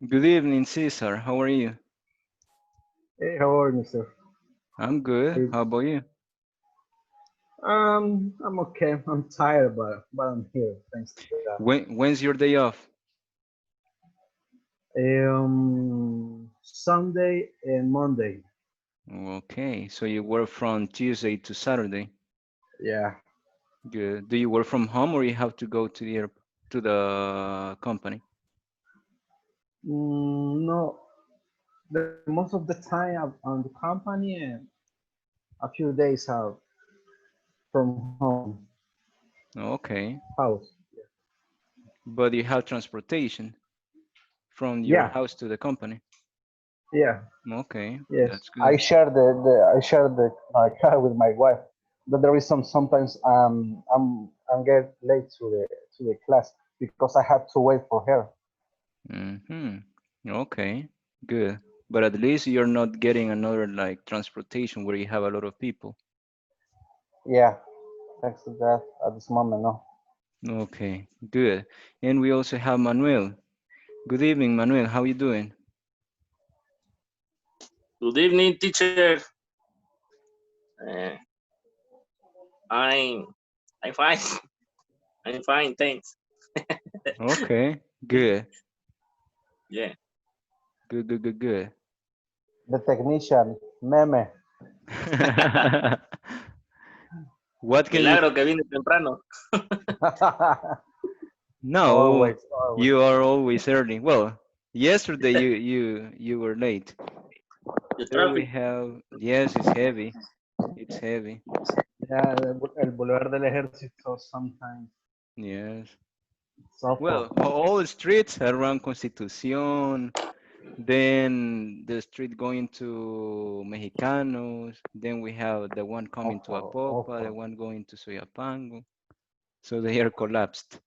Good evening, Cesar. How are you? Hey, how are you, mister? I'm good. Hey, How about you? I'm okay. I'm tired, but I'm here. Thanks to God. When's your day off? Sunday and Monday. Okay, so you work from Tuesday to Saturday. Yeah. Good. Do you work from home or you have to go to the company? No, the most of the time I'm on the company and a few days out from home Okay, house. but you have transportation from your Yeah, house to the company. yeah, Okay, yes. that's good. I share the my car with my wife. But there is sometimes I'm get late to the class because I have to wait for her. Mm-hmm. Okay, good. But at least you're not getting another like transportation where you have a lot of people. Yeah, thanks to that at this moment, no. Okay, good. And we also have Manuel. Good evening, Manuel. How you doing? Good evening, teacher. Uh, I'm I'm fine. I'm fine, thanks. Okay, good. Yeah. Good, good, good, good. The technician, meme. What can you? Milagro que vine temprano. No, Always, always. you are always early. Well, yesterday you were late. The Here we traffic. have, yes, it's heavy. It's heavy. Yeah, el Boulevard del Ejército sometimes Yes. suffer. Well, all the streets around Constitución, then the street going to Mexicanos, then we have the one coming to Awful, Apopa, the awful. one going to Soyapango. So they are collapsed.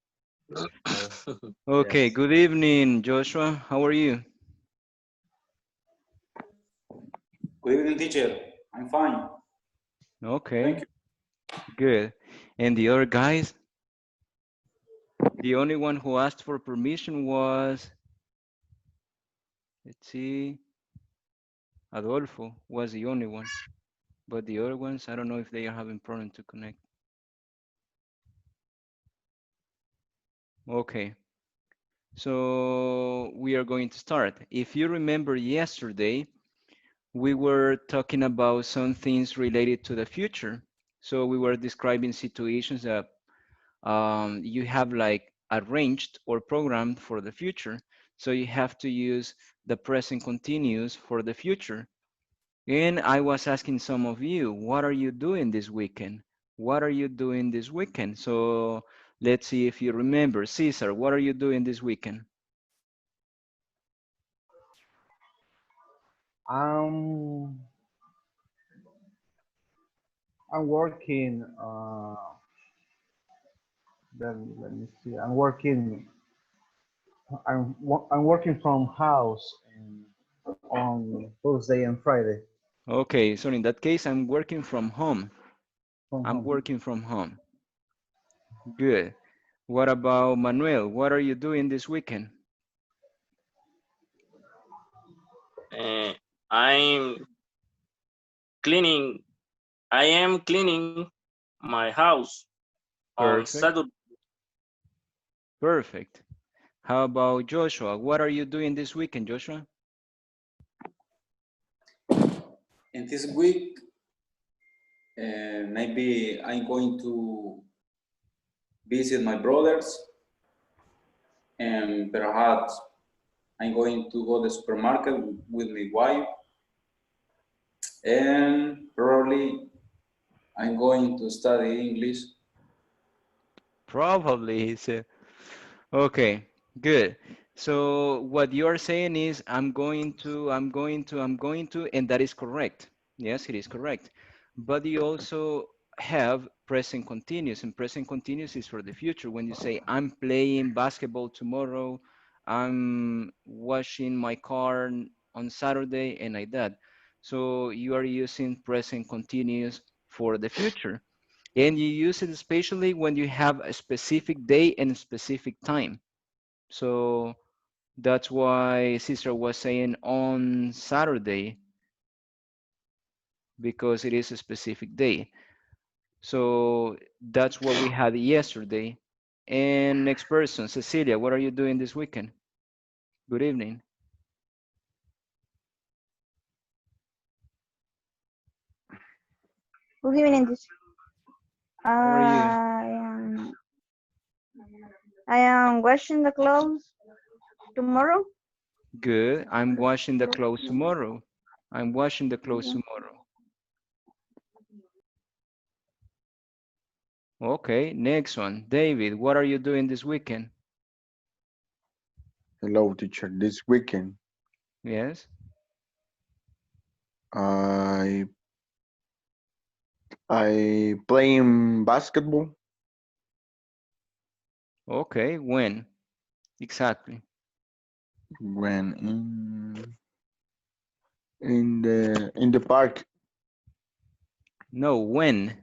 Oh, Okay, yes. good evening, Joshua. How are you? Good evening, teacher. I'm fine. Thank Okay, you. good. And the other guys, the only one who asked for permission was, let's see, Adolfo was the only one. But the other ones, I don't know if they are having problem to connect. Okay, so we are going to start. If you remember yesterday, we were talking about some things related to the future. So we were describing situations that you have like arranged or programmed for the future. So you have to use the present continuous for the future. And I was asking some of you, what are you doing this weekend? What are you doing this weekend? So let's see if you remember. Cesar, what are you doing this weekend? Um, I'm working. Then let me see. I'm working from house on Thursday and Friday Okay, so in that case, I'm working from home. from I'm home. working from home. Good. What about Manuel? What are you doing this weekend? Uh, I'm cleaning. I am cleaning my house on Perfect. Saturday. Perfect. How about Joshua? What are you doing this weekend, Joshua? And this week, maybe I'm going to visit my brothers, and perhaps I'm going to go to the supermarket with my wife, and probably I'm going to study English. Probably, he said. Okay, good. So what you're saying is I'm going to, and that is correct. Yes, it is correct. But you also have present continuous, and present continuous is for the future. When you say I'm playing basketball tomorrow, I'm washing my car on Saturday, and like that. So you are using present continuous for the future. And you use it especially when you have a specific day and a specific time. So That's why Sister was saying on Saturday, because it is a specific day. So that's what we had yesterday. And next person, Cecilia, what are you doing this weekend? Good evening. Good evening. How are you? I am washing the clothes tomorrow. Good. I'm washing the clothes tomorrow. I'm washing the clothes tomorrow. Okay, next one. David, what are you doing this weekend? Hello, teacher. This weekend, Yes. I I playing basketball Okay, when? Exactly. when in the park. No, when?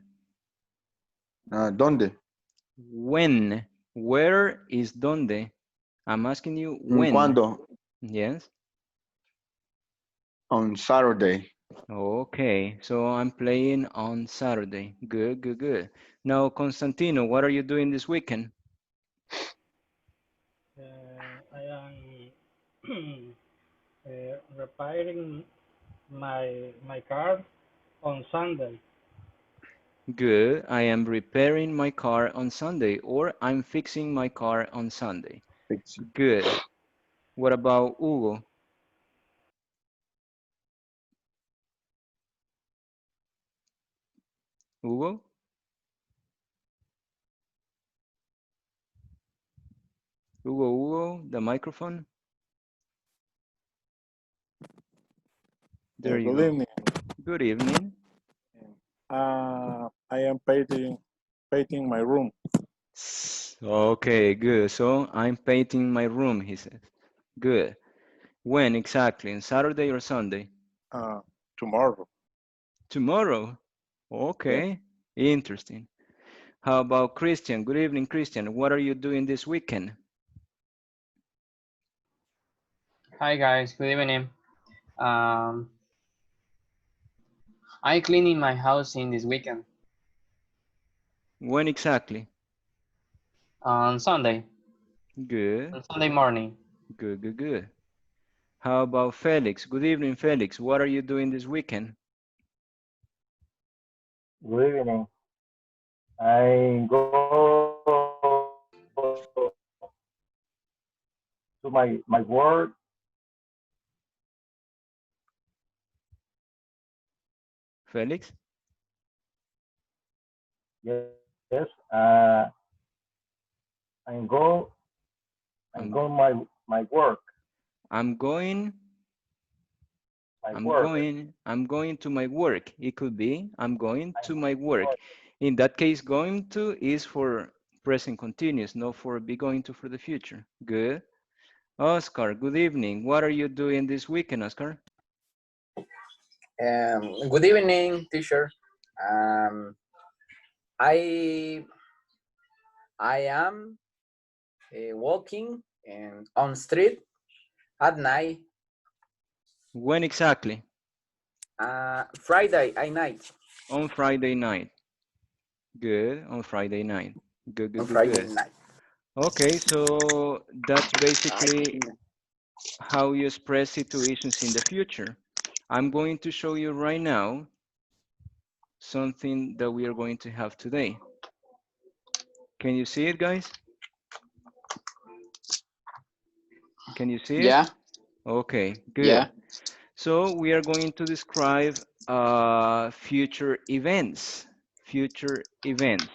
¿Dónde? When? Where is donde? I'm asking you when. ¿Cuándo? Yes. On Saturday. Okay, so I'm playing on Saturday. Good, good, good. Now, Constantino, what are you doing this weekend? I am repairing my car on Sunday. Good. I am repairing my car on Sunday, or I'm fixing my car on Sunday. Fixing. Good. What about Hugo? Hugo? Hugo, the microphone? There you Good go. evening. Good evening. I am painting my room Okay, good. So I'm painting my room, he says. Good. When exactly? On Saturday or Sunday? uh, tomorrow. Tomorrow. Yeah. Okay. Interesting. How about Christian? Good evening, Christian. What are you doing this weekend? Hi guys, good evening. Um, I cleaning my house in this weekend When exactly? on Sunday, Good. on Sunday morning. Good, good, good. How about Felix? Good evening, Felix. What are you doing this weekend? Good evening. I go to my work. Felix? Yes. I go I I'm go my work. I'm going My I'm work. going I'm going to my work. It could be I'm going I'm to my work. going. In that case, going to is for present continuous, not for be going to for the future. Good. Oscar, good evening. What are you doing this weekend, Oscar? Good evening, teacher. Um, I I am walking and on street at night. When exactly? Friday at night. On Friday night. Good. On Friday night. Good, good, On good, Friday good. night. Okay, so that's basically how you express situations in the future. I'm going to show you right now something that we are going to have today. Can you see it, guys? Can you see it? Yeah, Okay, yeah. good. So we are going to describe future events. Future events.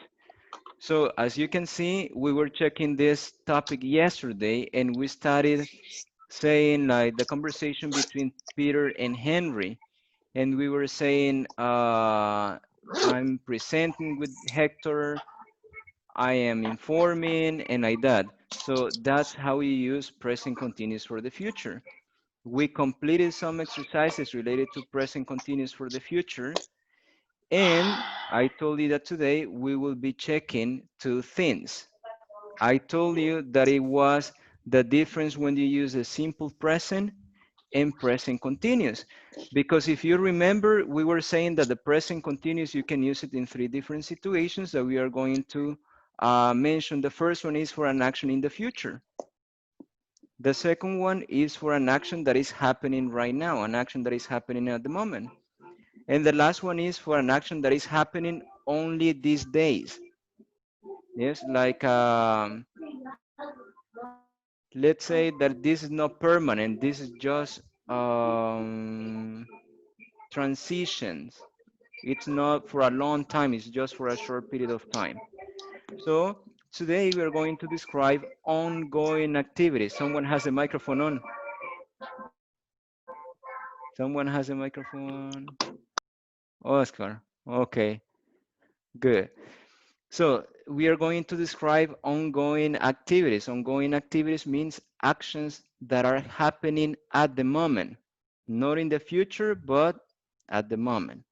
So as you can see, we were checking this topic yesterday and we started saying like the conversation between Peter and Henry. And we were saying, I'm presenting with Hector, I am informing, and like that. So that's how we use present continuous for the future. We completed some exercises related to present continuous for the future. And I told you that today we will be checking two things. I told you that it was the difference when you use a simple present and present continuous. Because if you remember, we were saying that the present continuous, you can use it in 3 different situations that we are going to mention. The first one is for an action in the future. The second one is for an action that is happening right now, an action that is happening at the moment. And the last one is for an action that is happening only these days. Yes, like let's say that this is not permanent, this is just transitions. It's not for a long time, it's just for a short period of time. So today we are going to describe ongoing activities. Someone has a microphone on. Someone has a microphone. Oscar. Okay, good. So we are going to describe ongoing activities. Ongoing activities means actions that are happening at the moment, not in the future, but at the moment.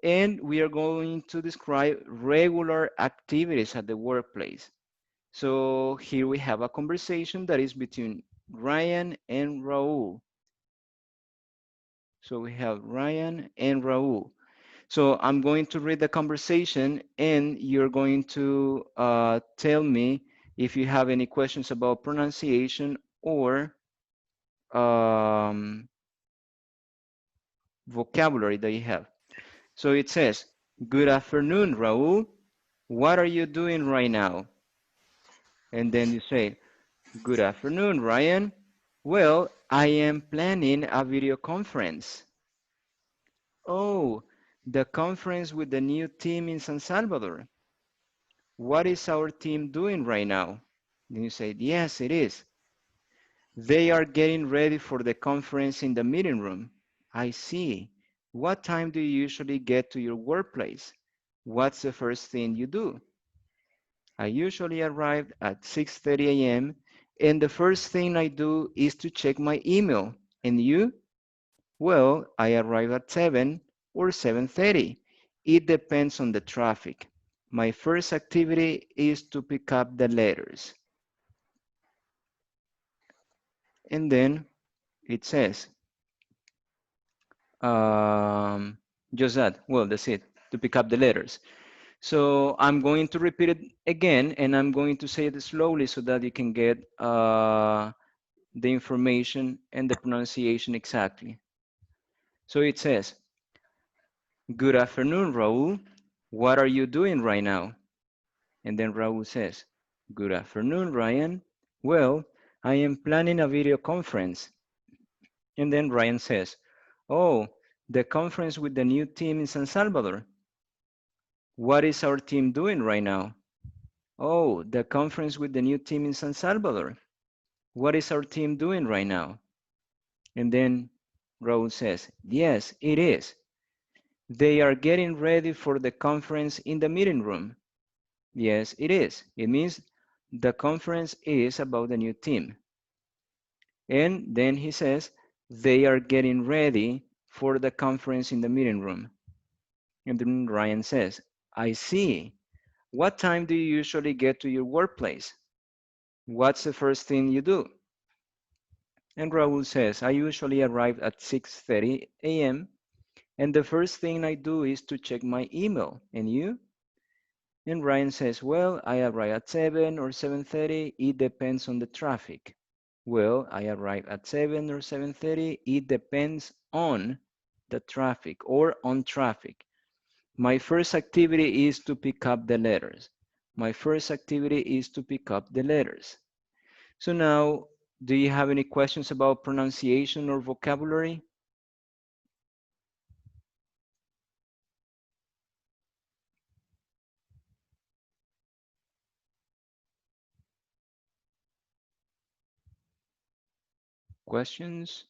And we are going to describe regular activities at the workplace. So here we have a conversation that is between Ryan and Raul. So we have Ryan and Raul. So I'm going to read the conversation and you're going to tell me if you have any questions about pronunciation or vocabulary that you have. So it says, good afternoon, Raul. What are you doing right now? And then you say, good afternoon, Ryan. Well, I am planning a video conference. Oh, the conference with the new team in San Salvador. What is our team doing right now? Then you say, yes, it is. They are getting ready for the conference in the meeting room. I see. What time do you usually get to your workplace? What's the first thing you do? I usually arrive at 6:30 a.m. and the first thing I do is to check my email. And you? Well, I arrive at 7 or 7:30. It depends on the traffic. My first activity is to pick up the letters. And then it says, just that. Well, that's it, to pick up the letters. So I'm going to repeat it again, and I'm going to say it slowly so that you can get the information and the pronunciation exactly. So it says, good afternoon, Raul. What are you doing right now? And then Raul says, good afternoon, Ryan. Well, I am planning a video conference. And then Ryan says, oh, the conference with the new team in San Salvador. What is our team doing right now? Oh, the conference with the new team in San Salvador. What is our team doing right now? And then Raul says, yes, it is. They are getting ready for the conference in the meeting room. Yes, it is. It means the conference is about the new team. And then he says, they are getting ready for the conference in the meeting room. And then Ryan says, I see. What time do you usually get to your workplace? What's the first thing you do? And Raul says, I usually arrive at 6:30 a.m. and the first thing I do is to check my email. And you? And Ryan says, well, I arrive at 7 or 7:30. It depends on the traffic. Well, I arrive at 7 or 7:30. It depends on the traffic or on traffic. My first activity is to pick up the letters. My first activity is to pick up the letters. So now, do you have any questions about pronunciation or vocabulary? Questions?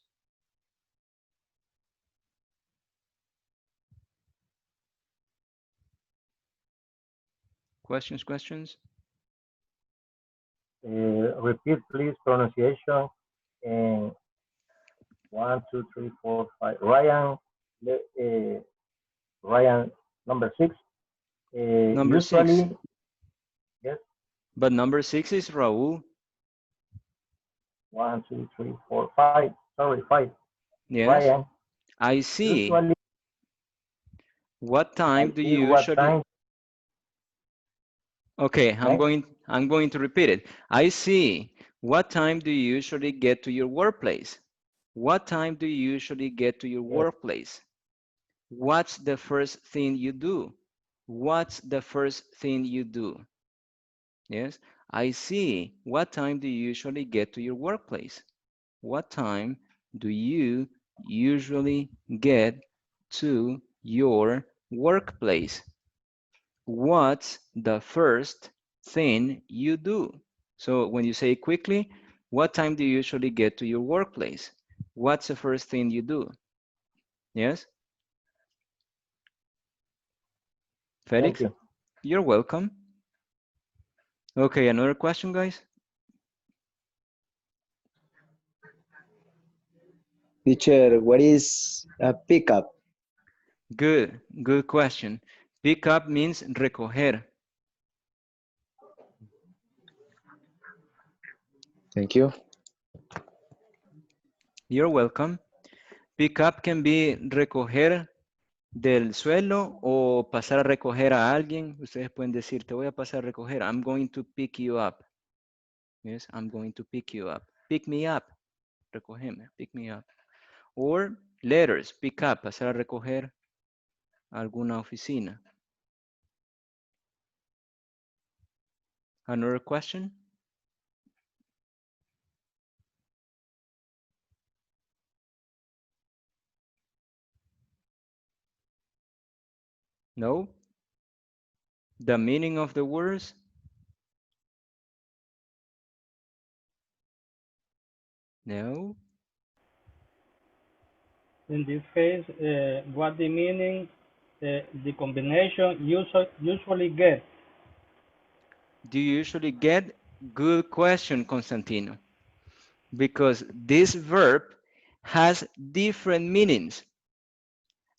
Questions? Repeat, please, pronunciation. And 1, 2, 3, 4, 5. Ryan, Ryan, number 6. Number 6. Usually, yes. But number 6 is Raul. 1, 2, 3, 4, 5. Sorry, 5. Yes. Ryan, I see. usually What time I do see you what usually? time. Okay, Next, I'm going to repeat it. I see. What time do you usually get to your workplace? What time do you usually get to your yes, workplace? What's the first thing you do? What's the first thing you do? Yes, I see. What time do you usually get to your workplace? What time do you usually get to your workplace? What's the first thing you do? So when you say quickly, what time do you usually get to your workplace? What's the first thing you do? Yes? thank Felix, you. you're welcome. Okay, another question, guys? Teacher, what is a pickup? Good question. Pick up means recoger. Thank you. You're welcome. Pick up can be recoger del suelo o pasar a recoger a alguien. Ustedes pueden decir, te voy a pasar a recoger. I'm going to pick you up. Yes, I'm going to pick you up. Pick me up. Recógeme, pick me up. Or letters, pick up, pasar a recoger a alguna oficina. Another question? No? The meaning of the words? No? In this case, what the meaning the combination usually get? Do you usually get? Good question, Constantino. Because this verb has different meanings.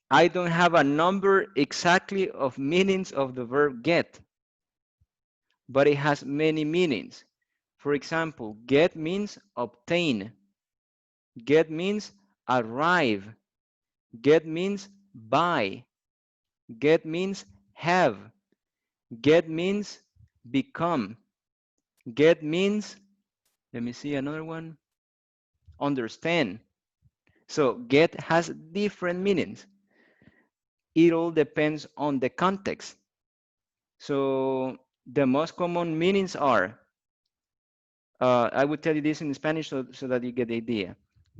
I don't have a number exactly of meanings of the verb get, but it has many meanings. For example, get means obtain. Get means arrive. Get means buy. Get means have. Get means become. Get means, let me see another one, understand. So get has different meanings. It all depends on the context. So the most common meanings are, I would tell you this in Spanish so that you get the idea.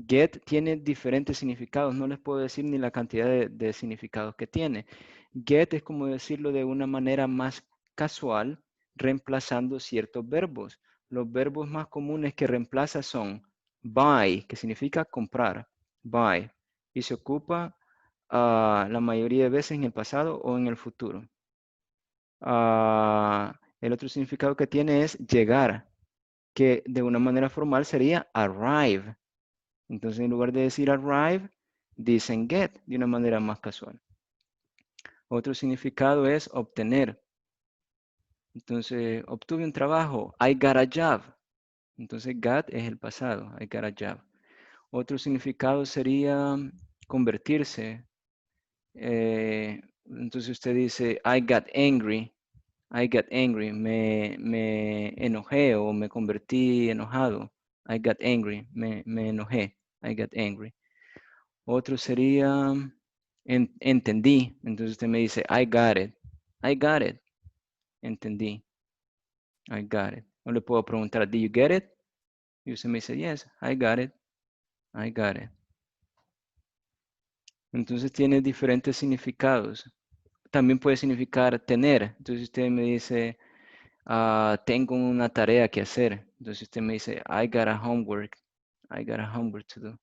Get tiene diferentes significados, no les puedo decir ni la cantidad de significados que tiene. Get es como decirlo de una manera más casual, reemplazando ciertos verbos. Los verbos más comunes que reemplaza son buy, que significa comprar, buy, y se ocupa la mayoría de veces en el pasado o en el futuro. El otro significado que tiene es llegar, que de una manera formal sería arrive. Entonces, en lugar de decir arrive, dicen get de una manera más casual. Otro significado es obtener. Entonces, obtuve un trabajo. I got a job. Entonces, got es el pasado. I got a job. Otro significado sería convertirse. Entonces, usted dice, I got angry. I got angry. Me enojé o me convertí enojado. I got angry. Me enojé. I got angry. Otro sería, entendí. Entonces usted me dice, I got it. I got it. Entendí. I got it. O le puedo preguntar, did you get it? Y usted me dice, yes, I got it. I got it. Entonces tiene diferentes significados. También puede significar tener. Entonces usted me dice, tengo una tarea que hacer. Entonces usted me dice, I got a homework. I got a homework to do.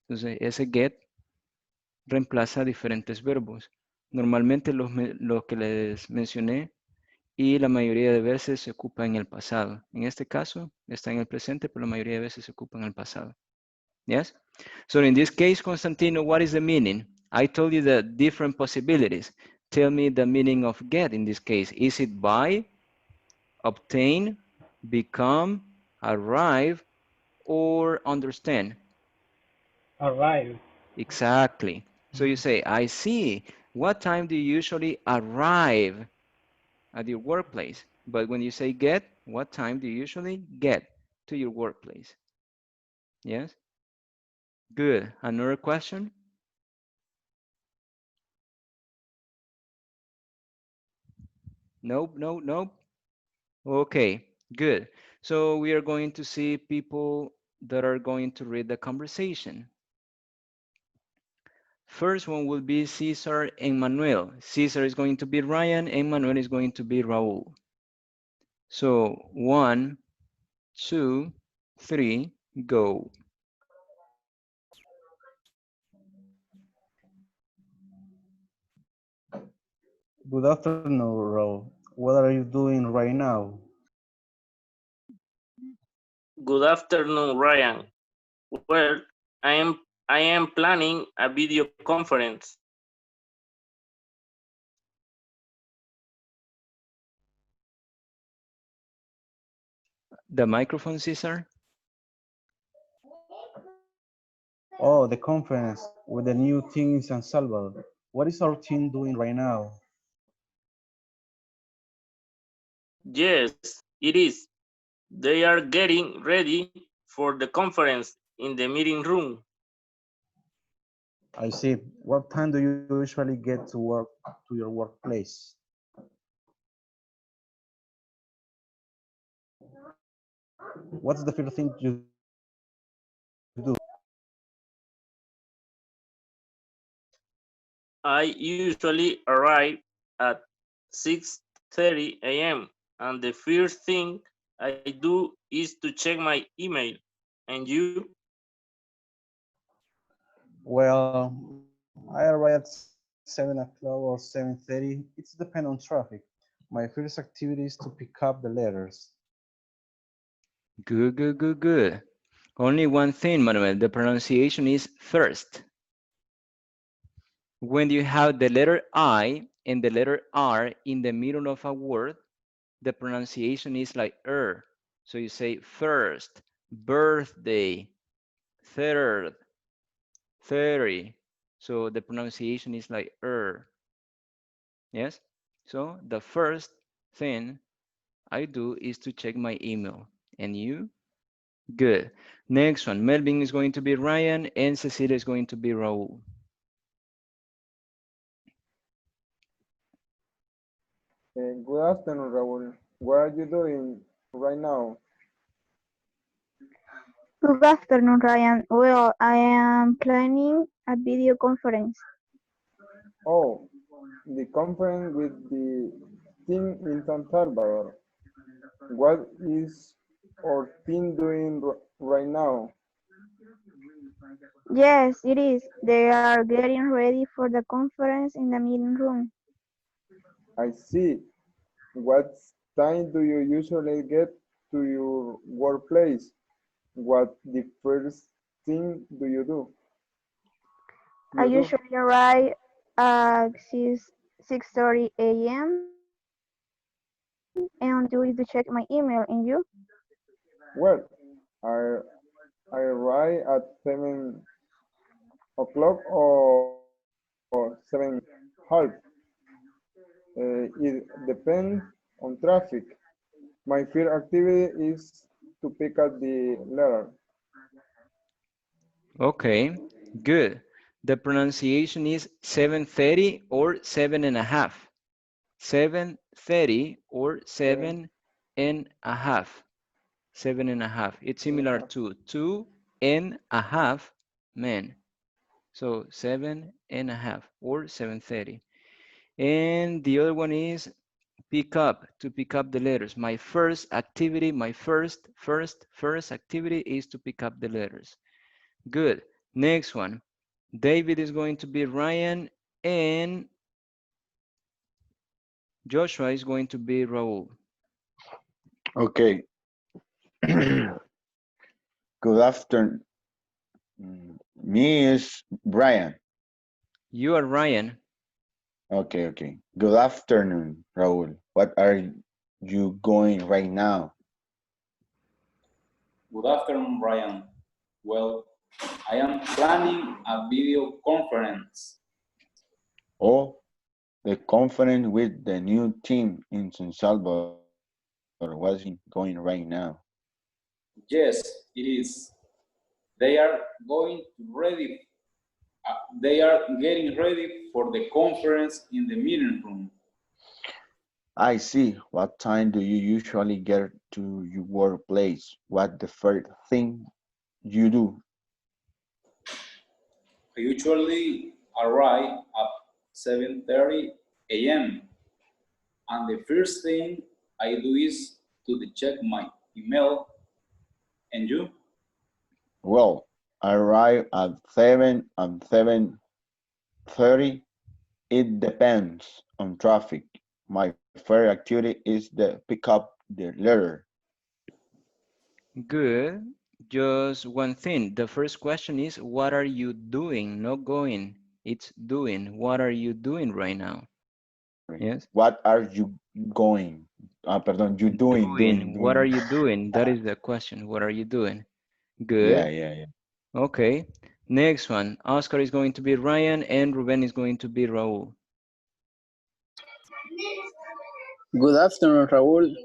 Entonces ese get reemplaza diferentes verbos. Normalmente los que les mencioné y la mayoría de veces se ocupa en el pasado. En este caso está en el presente, pero la mayoría de veces se ocupa en el pasado. Yes? So in this case, Constantino, what is the meaning? I told you the different possibilities. Tell me the meaning of get in this case. Is it buy, obtain, become, arrive, or understand? Arrive. Exactly. So you say, I see. What time do you usually arrive at your workplace? But when you say get, what time do you usually get to your workplace? Yes? Good. Another question? Nope, nope, nope. Okay, good. So we are going to see people that are going to read the conversation. First one will be Cesar and Manuel. Cesar is going to be Ryan and Manuel is going to be Raul. So 1, 2, 3, go. Good afternoon, Ro. What are you doing right now? Good afternoon, Ryan. Well, I am planning a video conference. The microphone, Cesar. Oh, the conference with the new team in San Salvador. What is our team doing right now? Yes, it is. They are getting ready for the conference in the meeting room. I see. What time do you usually get to work to your workplace? What's the first thing you do? I usually arrive at 6:30 a.m. and the first thing I do is to check my email. And you? Well, I arrive at 7 o'clock or 7:30. It's depend on traffic. My first activity is to pick up the letters. Good, good, good, good. Only one thing, Manuel, the pronunciation is first. When you have the letter I and the letter R in the middle of a word, the pronunciation is like So you say first, birthday, third, 30. So the pronunciation is like Yes? So the first thing I do is to check my email. And you? Good. Next one, Melvin is going to be Ryan and Cecilia is going to be Raul. Good afternoon, Raul. What are you doing right now? Good afternoon, Ryan. Well, I am planning a video conference. Oh, the conference with the team in San Salvador. What is our team doing right now? Yes, it is. They are getting ready for the conference in the meeting room. I see. What time do you usually get to your workplace? What the first thing do you do? I You do? usually arrive at 6:30 a.m. and do is to check my email. And you? Well, I I arrive at 7 o'clock or 7:30. It depends on traffic. My first activity is to pick up the letter. Okay, good. The pronunciation is 7:30 or 7:30. 7:30 or 7:30. 7:30. It's similar to 2.5 men. So 7:30 or 7:30. And the other one is pick up, to pick up the letters. My first activity, my first activity is to pick up the letters. Good. Next one. David is going to be Ryan and Joshua is going to be Raul. Okay. Good afternoon. Me is Brian. You are Ryan. Okay, okay. Good afternoon, Raul. What are you going right now? Good afternoon, Brian. Well, I am planning a video conference. Oh, the conference with the new team in San Salvador was going right now. Yes, it is. They are going ready. They are getting ready for the conference in the meeting room. I see. What time do you usually get to your workplace? What the first thing you do? I usually arrive at 7:30 a.m. and the first thing I do is to check my email. And you? Well, I arrive at 7 and 7:30. It depends on traffic. My first activity is to pick up the letter. Good. Just one thing. The first question is, what are you doing? Not going. It's doing. What are you doing right now? Yes. What are you going? Pardon, you doing, Doing. What are doing. you doing? That is the question. What are you doing? Yeah, Good. yeah. Okay. Next one. Oscar is going to be Ryan and Ruben is going to be Raul. Good afternoon, Raul.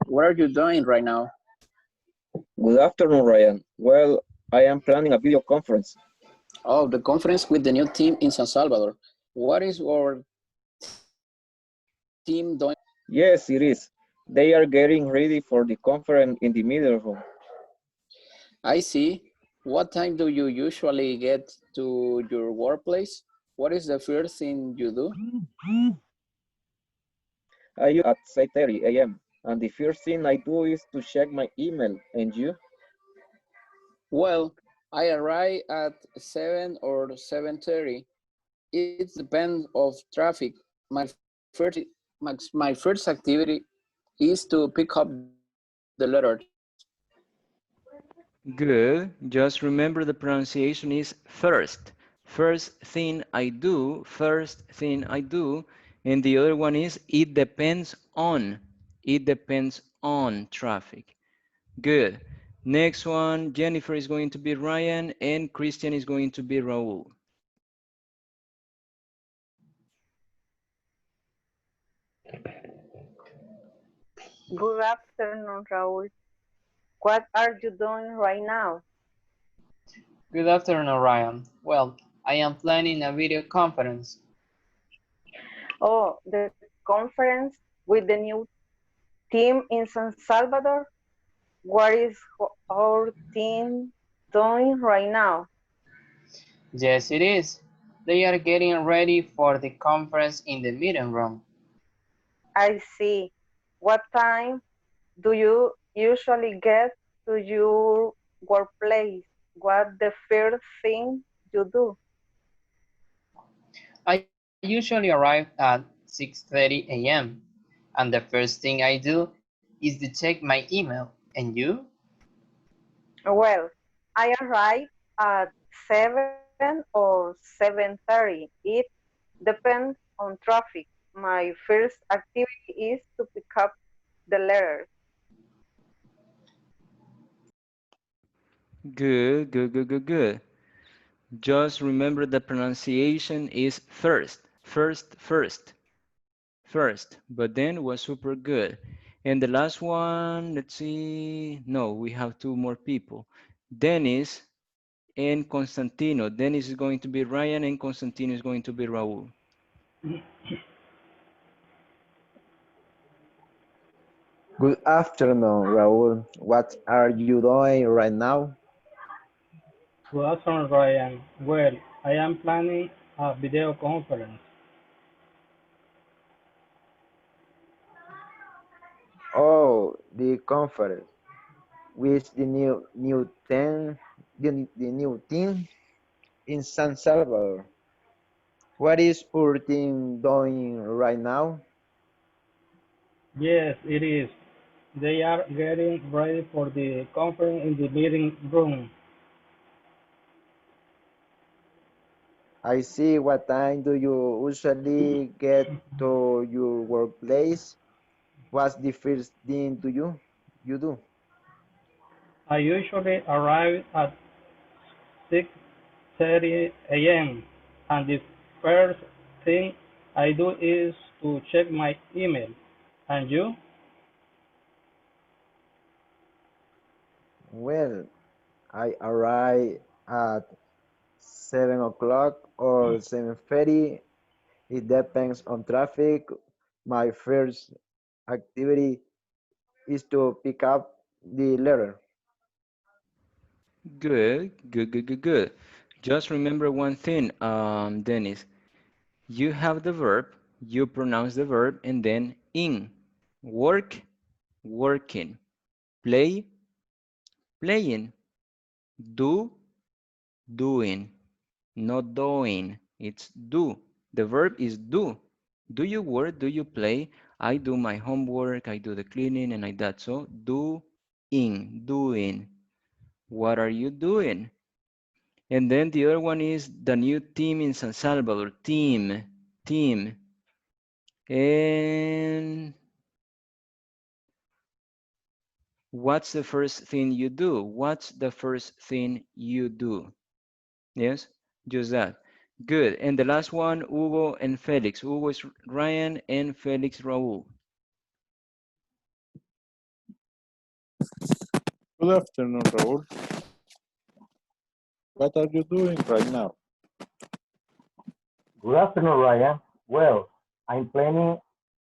What are you doing right now? Good afternoon, Ryan. Well, I am planning a video conference. Oh, the conference with the new team in San Salvador. What is our team doing? Yes, it is. They are getting ready for the conference in the middle room. I see. What time do you usually get to your workplace? What is the first thing you do? I use at 6:30 a.m. and the first thing I do is to check my email. And you? Well, I arrive at 7 or 7:30. It depends of traffic. First, my first activity is to pick up the letter. Good. Just remember the pronunciation is first. First thing I do, first thing I do. And the other one is it depends on. It depends on traffic. Good. Next one, Jennifer is going to be Ryan and Christian is going to be Raul. Good afternoon, Raul. What are you doing right now? Good afternoon, Ryan. Well, I am planning a video conference. Oh, the conference with the new team in San Salvador? What is our team doing right now? Yes, it is. They are getting ready for the conference in the meeting room. I see. What time do you usually get to your workplace? What the first thing you do? I usually arrive at 6:30 a.m. and the first thing I do is to check my email. And you? Well, I arrive at 7 or 7:30. It depends on traffic. My first activity is to pick up the letters. Good, good, good, good, good. Just remember the pronunciation is first, first, first, first, but then was super good. And the last one, let's see, no, we have two more people. Dennis and Constantino. Dennis is going to be Ryan and Constantino is going to be Raul. Good afternoon, Raul. What are you doing right now? Good afternoon, Ryan. Well, I am planning a video conference. Oh, the conference with the new team in San Salvador. What is your team doing right now? Yes, it is. They are getting ready for the conference in the meeting room. I see. What time do you usually get to your workplace? What's the first thing do you do? I usually arrive at 6:30 a.m. and the first thing I do is to check my email. And you? Well, I arrive at 7 o'clock or 7:30. It depends on traffic. My first activity is to pick up the letter. Good, good, good, good, good. Just remember one thing, Dennis. You have the verb, you pronounce the verb, and then in. Work, working. Play, playing. Do, doing. Not doing. It's do. The verb is do. Do you work? Do you play? I do my homework, I do the cleaning, and I that. So doing. What are you doing? And then the other one is the new team in San Salvador. Team. And what's the first thing you do? What's the first thing you do? Yes, just that. Good. And the last one, Hugo and Felix. Hugo is Ryan and Felix Raul. Good afternoon, Raul. What are you doing right now? Good afternoon, Ryan. Well, I'm planning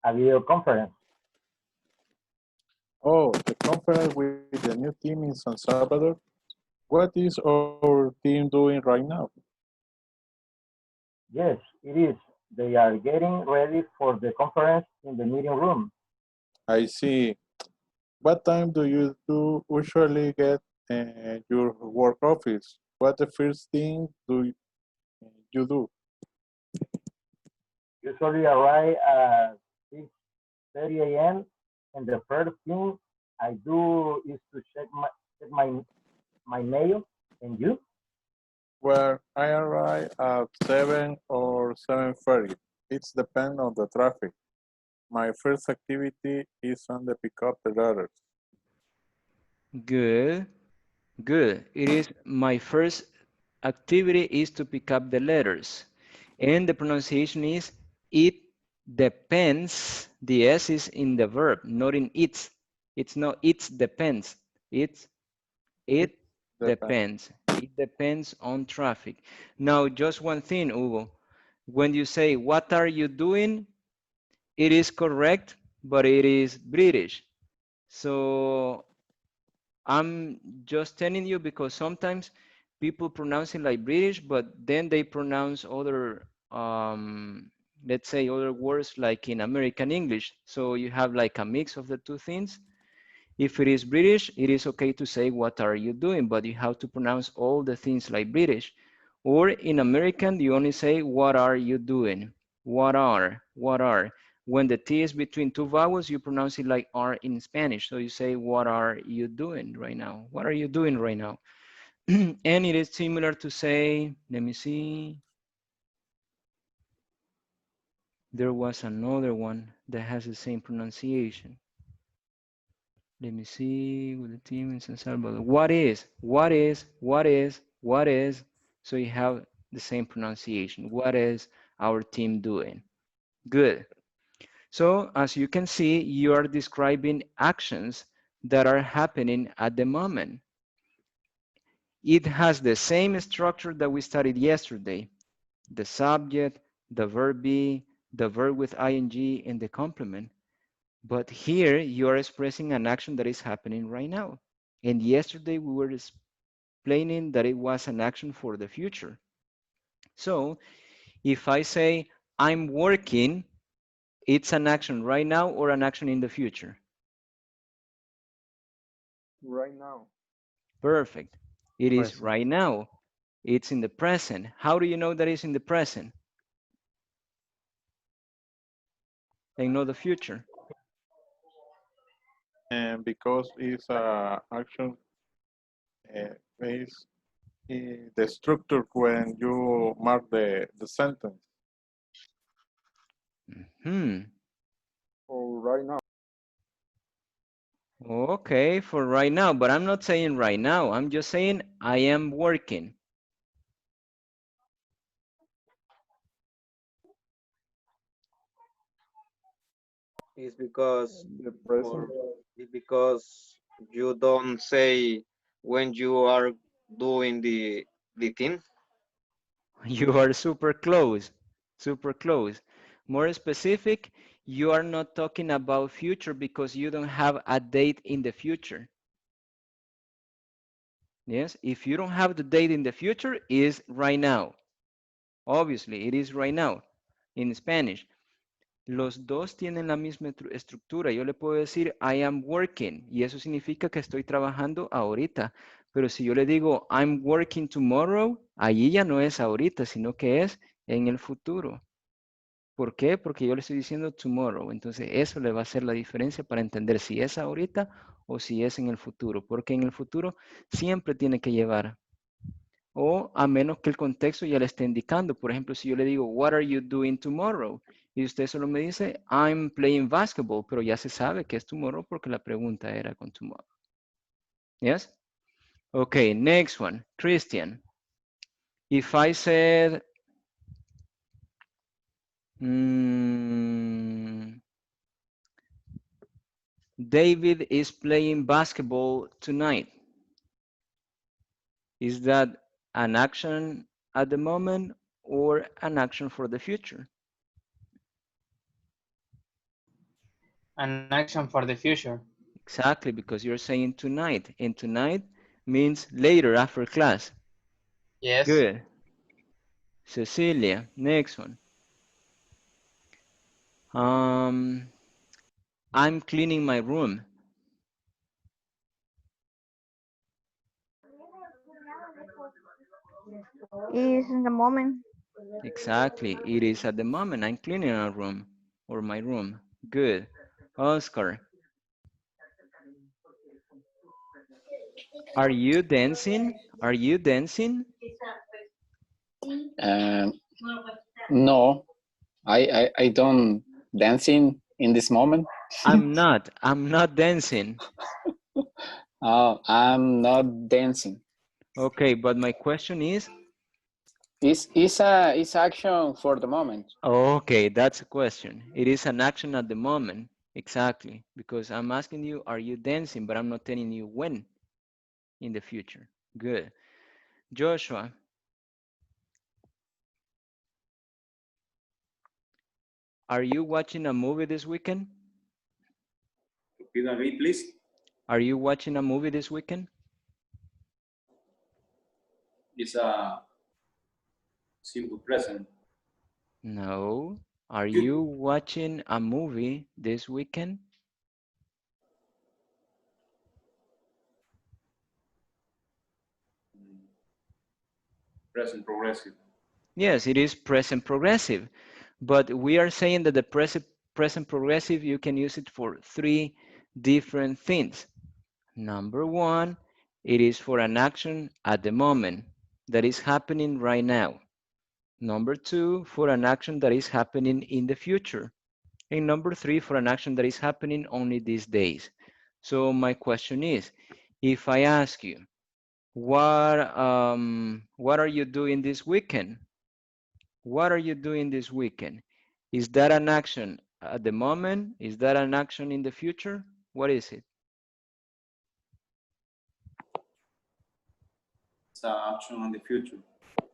a video conference. Oh, the conference with the new team in San Salvador. What is our team doing right now? Yes, it is. They are getting ready for the conference in the meeting room. I see. What time do you usually get your work office? What the first thing do you do? Usually arrive at 6:30 a.m. and the first thing I do is to check my mail. And you? Well, I arrive at 7 or 7:30. It's depend on the traffic. My first activity is on the pick up the letters. Good, good. It is my first activity is to pick up the letters. And the pronunciation is it depends. The S is in the verb, not in it's. It's not it's depends. It's It it depends. depends. It depends on traffic. Now, just one thing, Hugo. When you say, what are you doing? It is correct, but it is British. So I'm just telling you because sometimes people pronounce it like British, but then they pronounce other, let's say, other words like in American English. So you have like a mix of the two things. If it is British, it is okay to say, what are you doing? But you have to pronounce all the things like British. Or in American, you only say, what are you doing? What are? When the T is between two vowels, you pronounce it like R in Spanish. So you say, what are you doing right now? What are you doing right now? And it is similar to say, let me see. There was another one that has the same pronunciation. Let me see with the team in San Salvador. What is? So you have the same pronunciation. What is our team doing? Good. So as you can see, you are describing actions that are happening at the moment. It has the same structure that we studied yesterday. The subject, the verb be, the verb with ing, and the complement. But here you are expressing an action that is happening right now. And yesterday we were explaining that it was an action for the future. So if I say I'm working, it's an action right now or an action in the future? Right now. Perfect. It is Present. right now. It's in the present. How do you know that it's in the present and not the future? And because it's a action is the structure when you mark the sentence. Hmm. Or right now. Okay, for right now, but I'm not saying right now. I'm just saying I am working. It's because The present. for it's because you don't say when you are doing the thing. You are super close, super close. More specific, you are not talking about future because you don't have a date in the future. Yes, if you don't have the date in the future, is right now. Obviously, it is right now in Spanish. Los dos tienen la misma estructura. Yo le puedo decir I am working y eso significa que estoy trabajando ahorita. Pero si yo le digo I'm working tomorrow, allí ya no es ahorita, sino que es en el futuro. ¿Por qué? Porque yo le estoy diciendo tomorrow. Entonces eso le va a hacer la diferencia para entender si es ahorita o si es en el futuro. Porque en el futuro siempre tiene que llevar. O a menos que el contexto ya le esté indicando. Por ejemplo, si yo le digo, what are you doing tomorrow? Y usted solo me dice, I'm playing basketball. Pero ya se sabe que es tomorrow porque la pregunta era con tomorrow. Yes? Okay, next one. Christian. If I said, David is playing basketball tonight. Is that an action at the moment or an action for the future? An action for the future. Exactly, because you're saying tonight, and tonight means later after class. Yes. Good. Cecilia, next one. I'm cleaning my room. Is in the moment. Exactly, it is at the moment. I'm cleaning a room or my room. Good. Oscar, are you dancing? Are you dancing? Um, no, I don't dancing in this moment. I'm not dancing. Oh, I'm not dancing. Okay, but my question is, It's action for the moment. okay, that's a question. It is an action at the moment. Exactly, because I'm asking you, are you dancing? But I'm not telling you when in the future. Good. Joshua, are you watching a movie this weekend? Repeat again, please. Are you watching a movie this weekend? It's a simple present. No. Are you watching a movie this weekend? Present progressive. Yes, it is present progressive, but we are saying that the present progressive, you can use it for three different things. Number one, it is for an action at the moment that is happening right now. Number two, for an action that is happening in the future. And number three, for an action that is happening only these days. So my question is, if I ask you, what are you doing this weekend? What are you doing this weekend? Is that an action at the moment? Is that an action in the future? What is it? It's an action in the future.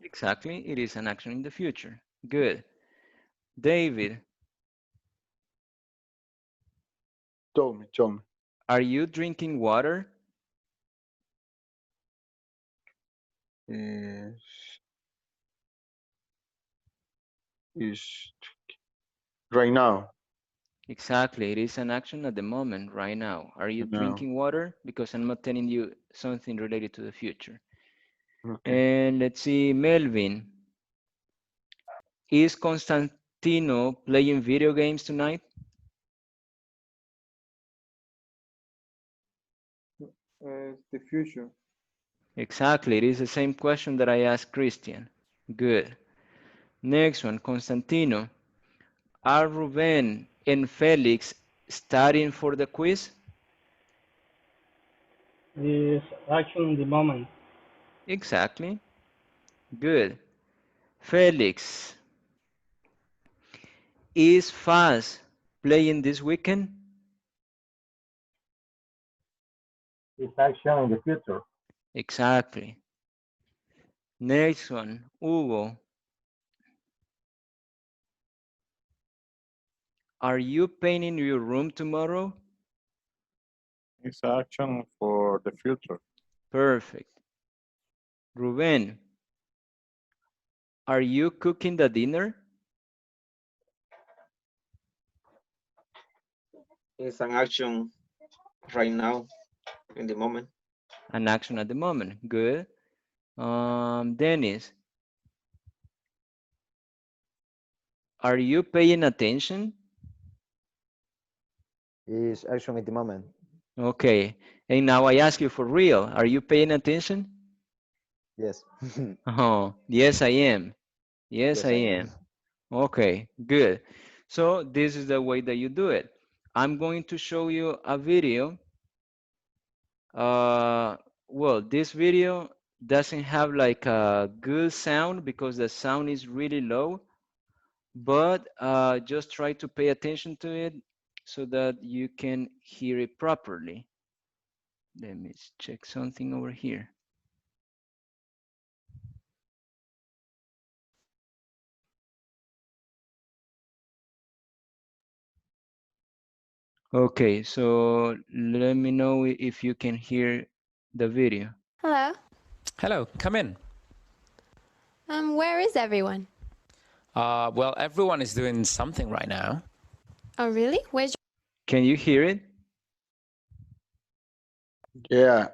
Exactly, it is an action in the future. Good. David, Tell me, tell me. are you drinking water? Is is right now. Exactly, it is an action at the moment, right now. Are you No. drinking water? Because I'm not telling you something related to the future. Okay. And let's see, Melvin, is Constantino playing video games tonight? The future. Exactly, it is the same question that I asked Christian. Good. Next one, Constantino. Are Ruben and Felix studying for the quiz? is action in the moment. Exactly. Good. Felix, is Faz playing this weekend? It's action in the future. Exactly. Next one, Hugo. Are you painting your room tomorrow? It's action for the future. Perfect. Ruben, are you cooking the dinner? It's an action right now in the moment. An action at the moment. Good. Dennis, are you paying attention? Is action at the moment. Okay. And now I ask you for real. Are you paying attention? Yes. Oh, yes, I am. Yes, Yes, I I am. am. Okay, good. So this is the way that you do it. I'm going to show you a video. Well, this video doesn't have like a good sound because the sound is really low, but just try to pay attention to it so that you can hear it properly. Let me check something over here. Okay, so let me know if you can hear the video. Hello. Hello, come in. Where is everyone? Well, everyone is doing something right now. Oh, really? Where's Can you hear it? Yeah,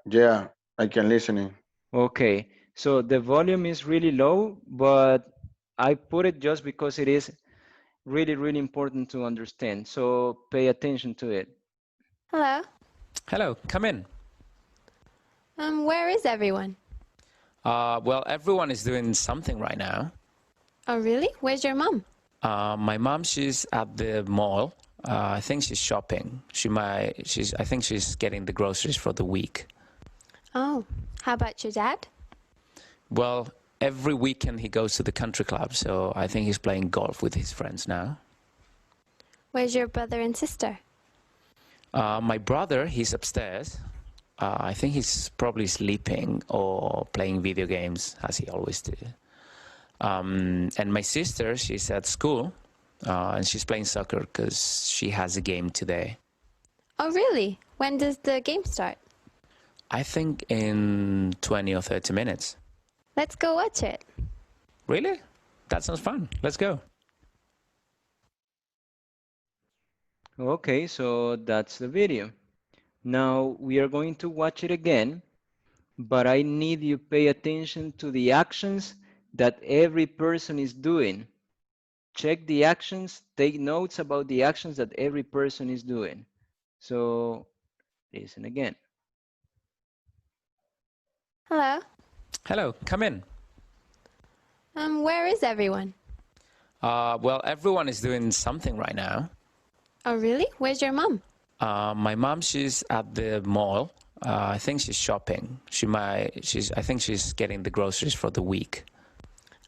I can listen in. Okay, so the volume is really low, but I put it just because it is really, really important to understand. So pay attention to it. Hello. Hello, come in. Where is everyone? Well, everyone is doing something right now. Oh, really? Where's your mom? My mom, she's at the mall. I think she's shopping. I think she's getting the groceries for the week. Oh, how about your dad? Well, every weekend he goes to the country club, so I think he's playing golf with his friends now. Where's your brother and sister? My brother, he's upstairs. I think he's probably sleeping or playing video games, as he always do. And my sister, she's at school, and she's playing soccer because she has a game today. Oh, really? When does the game start? I think in 20 or 30 minutes. Let's go watch it. Really? That sounds fun. Let's go. Okay, so that's the video. Now we are going to watch it again, but I need you pay attention to the actions that every person is doing. Check the actions, take notes about the actions that every person is doing. So listen again. Hello. Hello, come in. Where is everyone? Well, everyone is doing something right now. Oh, really? Where's your mom? My mom, she's at the mall. I think she's shopping. I think she's getting the groceries for the week.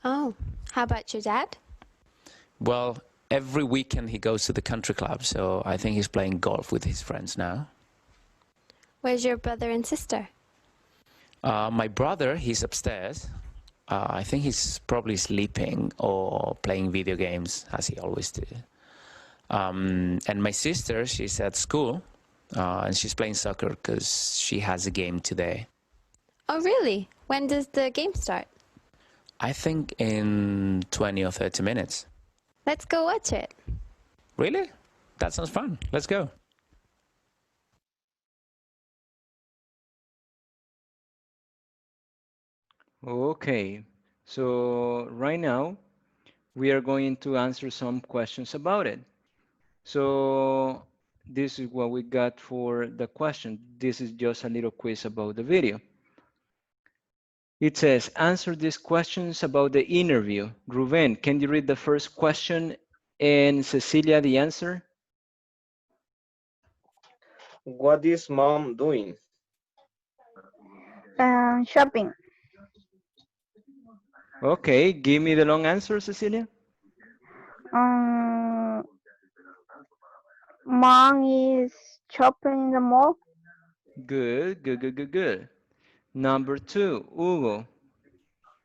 Oh, how about your dad? Well, every weekend he goes to the country club, so I think he's playing golf with his friends now. Where's your brother and sister? My brother, he's upstairs. I think he's probably sleeping or playing video games, as he always do. And my sister, she's at school, and she's playing soccer because she has a game today. Oh, really? When does the game start? I think in 20 or 30 minutes. Let's go watch it. Really? That sounds fun. Let's go. Okay, so right now we are going to answer some questions about it. So this is what we got for the question. This is just a little quiz about the video. It says, answer these questions about the interview. Ruben, can you read the first question and Cecilia the answer? What is mom doing? Shopping. Okay, give me the long answer, Cecilia. Um, Mom is shopping in the mall. Good, good, good, good, good. Number two, Hugo.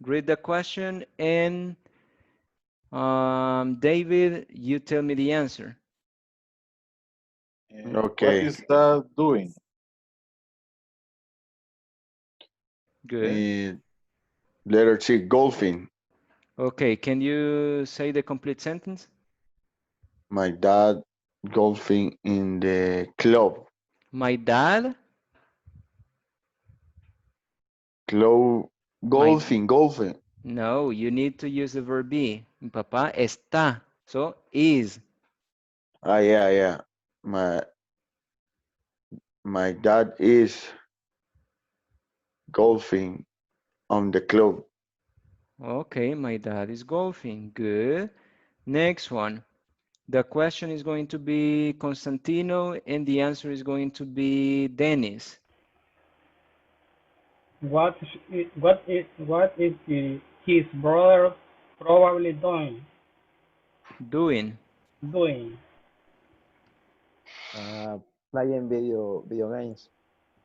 Read the question and David, you tell me the answer. What Okay. is that doing? Good. Letter C, golfing. Okay, can you say the complete sentence? My dad golfing in the club. My dad, Club my, golfing. no, you need to use the verb be. Mi papá está, so is. Ah, yeah, yeah. My dad is golfing on the club. Okay, my dad is golfing. Good. Next one. The question is going to be Constantino and the answer is going to be Dennis. What is his brother probably Doing. doing? Playing video games.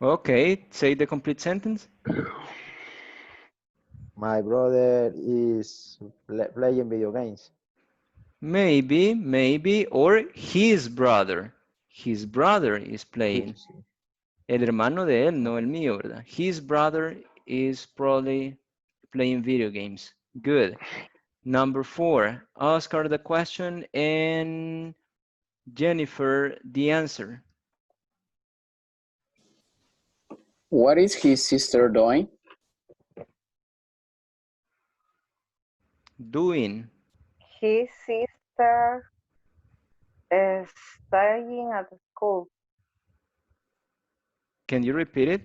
Okay, say the complete sentence. My brother is playing video games. Maybe, or his brother. His brother is playing. El hermano de él, no el mío, ¿verdad? His brother is probably playing video games. Good. Number four, Oscar the question and Jennifer the answer. What is his sister doing? Doing. His sister is studying at school. Can you repeat it?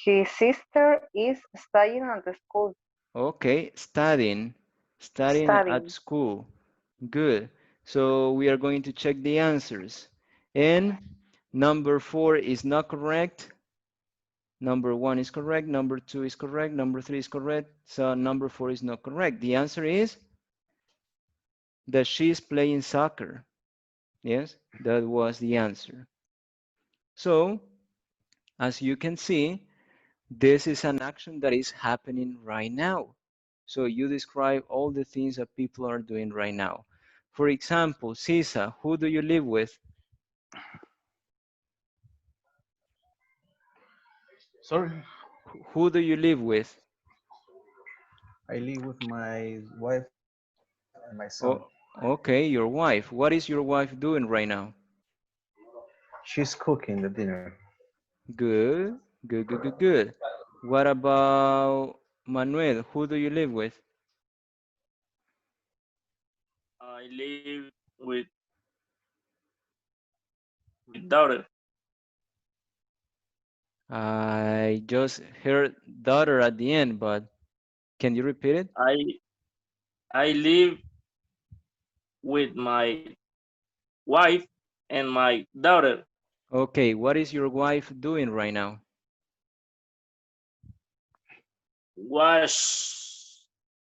His sister is studying at the school. Okay, studying at Studying. school. Good. So we are going to check the answers. And number four is not correct. Number one is correct. Number two is correct. Number three is correct. So number four is not correct. The answer is that she's playing soccer. Yes, that was the answer. So, as you can see, this is an action that is happening right now. So you describe all the things that people are doing right now. For example, Sisa, who do you live with? Sorry, Who do you live with? I live with my wife and my son. Oh, okay, your wife. What is your wife doing right now? She's cooking the dinner. Good, good, good, good, good. What about Manuel? Who do you live with? I live with daughter. I just heard daughter at the end, but can you repeat it? I live with my wife and my daughter. Okay, what is your wife doing right now?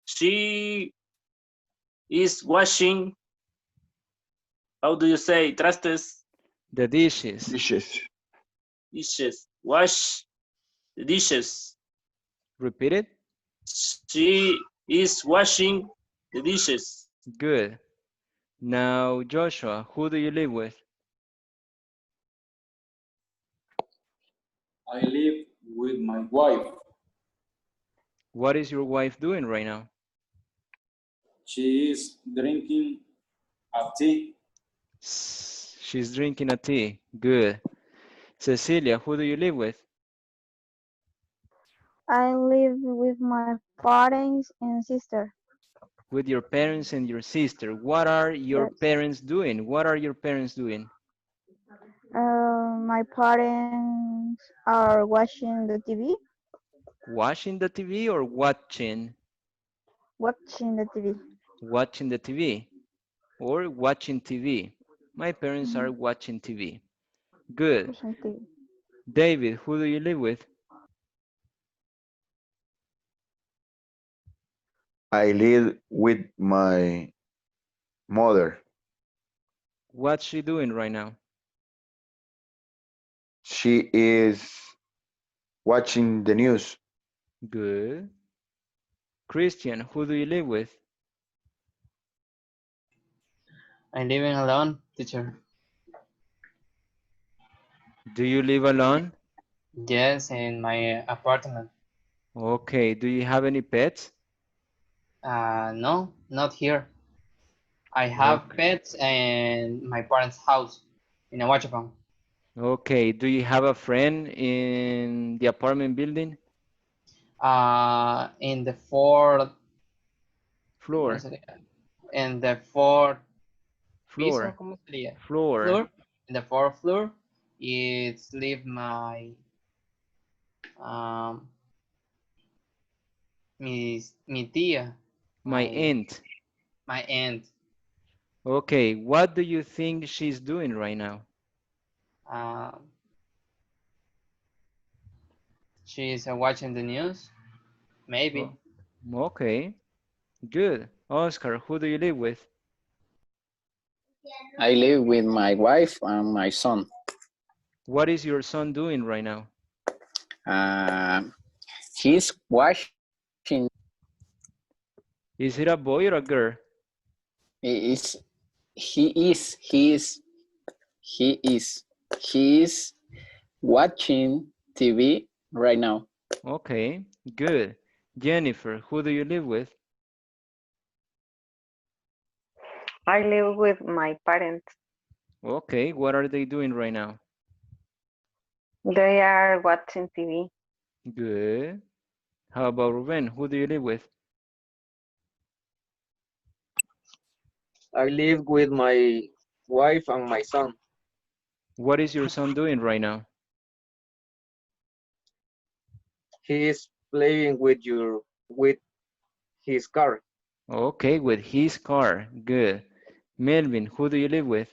She is washing, how do you say, trastes? The dishes. Dishes. Wash the dishes. Repeat it. She is washing the dishes. Good. Now, Joshua, who do you live with? I live with my wife. What is your wife doing right now? She is drinking a tea. She's drinking a tea. Good. Cecilia, who do you live with? I live with my parents and sister. With your parents and your sister. What are your Yes. parents doing? What are your parents doing? My parents are watching the TV. Watching the TV or watching? Watching the TV. Watching the TV or watching TV. My parents are watching TV. Good. Watching TV. David, who do you live with? I live with my mother. What's she doing right now? She is watching the news. Good. Christian, who do you live with? I'm living alone, teacher. Do you live alone? Yes, in my apartment. Okay. Do you have any pets? No, not here. I have Okay. pets in my parents' house in a waterfront. Okay. Do you have a friend in the apartment building? In the fourth, ¿cómo Floor. sería? In the fourth piso, Floor. ¿cómo sería? Floor. Floor. In the fourth floor, it's live my um mi tía, My my aunt. my aunt. Okay. What do you think she's doing right now? Um, she's watching the news, maybe. Oh, okay. Good. Oscar, who do you live with? I live with my wife and my son. What is your son doing right now? Uh, he's watching. Is it a boy or a girl? He is. He is. He is. He is. He is watching TV right now. Okay, good. Jennifer, who do you live with? I live with my parents. Okay, what are they doing right now? They are watching TV. Good. How about Ruben? Who do you live with? I live with my wife and my son. What is your son doing right now? He is playing with his car. Okay, with his car. Good. Melvin, who do you live with?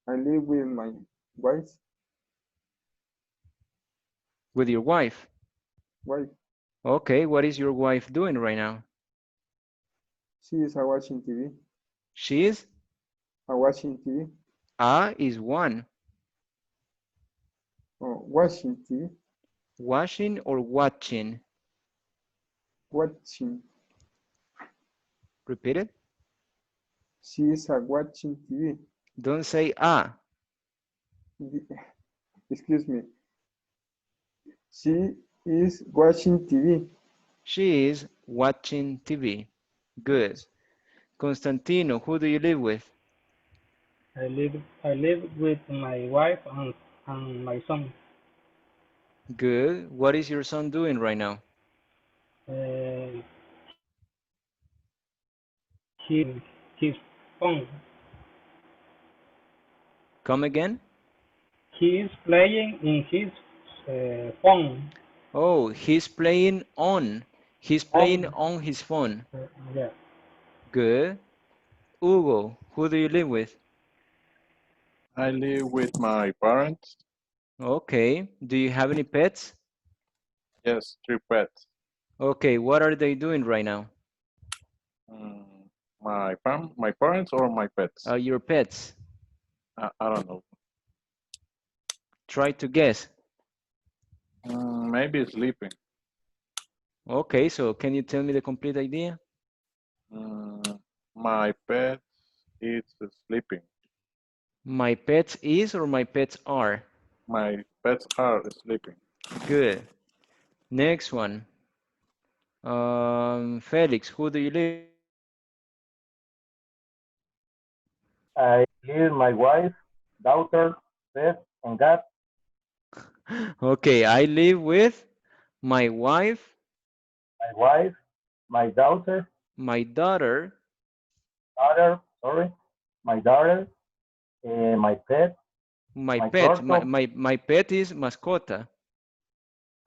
I live with my wife. With your wife. Wife. Okay, what is your wife doing right now? She is watching TV. She is? Watching TV. A is one. Oh, watching TV. Washing or watching? Watching. Repeat it. She is watching TV. Don't say ah. Excuse me. She is watching TV. She is watching TV. Good. Constantino, who do you live with? I live with my wife and my son. Good. What is your son doing right now? Uh, his phone. Come again? He is playing in his phone. Oh, he's playing on. He's playing On. on his phone. Yeah. Good. Hugo, who do you live with? I live with my parents. Okay. Do you have any pets? Yes, 3 pets. Okay, what are they doing right now? My parents or my pets? Your pets. I don't know. Try to guess. Maybe sleeping. Okay, so can you tell me the complete idea? My pet is sleeping. My pets is or my pets are? My pets are sleeping. Good. Next one. Felix, who do you live with? I live my wife, daughter, pet, and cat. Okay, I live with my wife, My wife, my my daughter, sorry, my daughter, my pet, my my pet. turtle. My pet is mascota.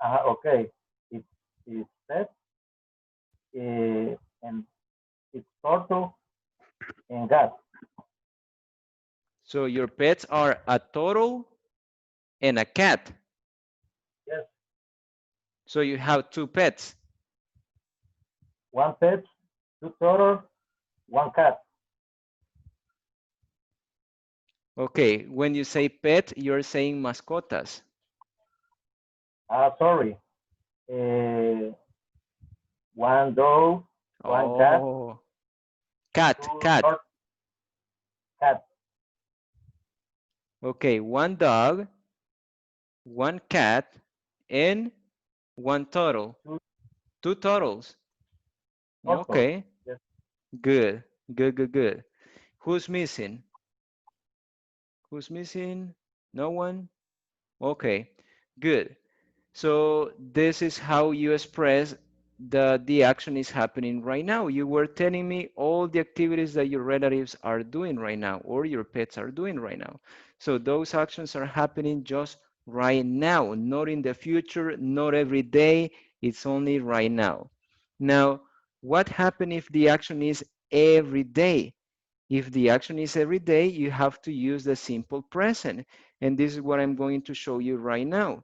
Okay, it's pet, and it's turtle and cat. So your pets are a turtle and a cat. Yes, So you have 2 pets. One pet, two turtles, one cat. Okay, when you say pet, you're saying mascotas. Sorry. Uh, one dog, one cat, Oh, cat, two cat. cat. Okay, one dog, one cat, and one turtle. Two 2 turtles. turtles. Okay, Yes. good, good, good, good. Who's missing? Who's missing? No one? Okay, good. So this is how you express that the action is happening right now. You were telling me all the activities that your relatives are doing right now or your pets are doing right now. So those actions are happening just right now, not in the future, not every day. It's only right now. Now, what happens if the action is every day? If the action is every day, you have to use the simple present. And this is what I'm going to show you right now,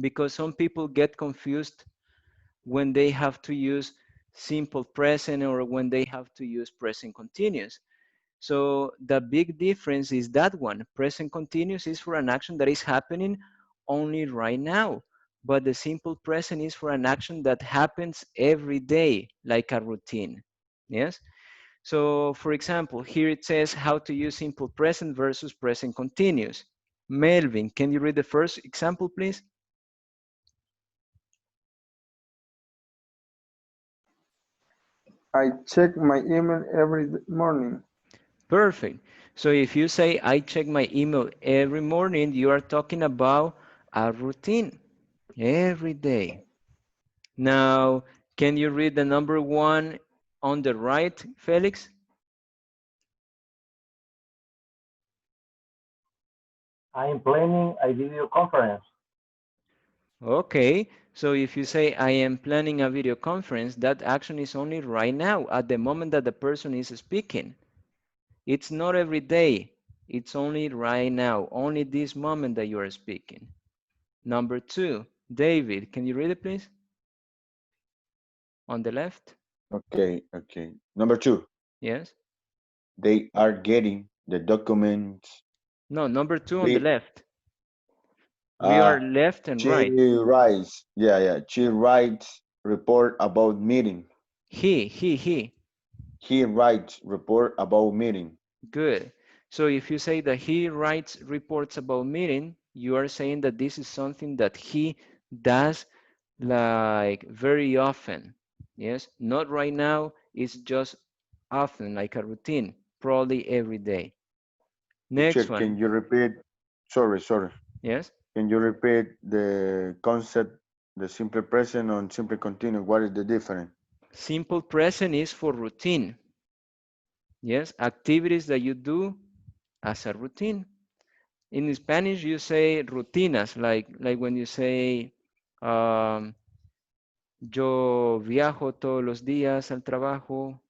because some people get confused when they have to use simple present or when they have to use present continuous. So the big difference is that one. Present continuous is for an action that is happening only right now, but the simple present is for an action that happens every day, like a routine. Yes? So for example, here it says how to use simple present versus present continuous. Melvin, can you read the first example, please? I check my email every morning. Perfect. So if you say, I check my email every morning, you are talking about a routine every day. Now, can you read the number 1 on the right, Felix? I am planning a video conference. Okay, so if you say, I am planning a video conference, that action is only right now, at the moment that the person is speaking. It's not every day. It's only right now, only this moment that you are speaking. Number 2, David, can you read it, please? On the left? Okay, okay. Number 2, Yes? they are getting the documents. No, number 2 on the They, left. We are uh, left and she right. writes, yeah, she writes report about meeting. He. He writes report about meeting. Good. So if you say that he writes reports about meeting, you are saying that this is something that he does like very often. Yes, not right now, it's just often, like a routine, probably every day. Teacher, Next can one. you repeat? Sorry. Yes, Can you repeat the concept, the simple present and simple continuous? What is the difference? simple present is for routine. Yes, activities that you do as a routine. In Spanish, you say rutinas, like when you say, um, yo viajo todos los días al trabajo.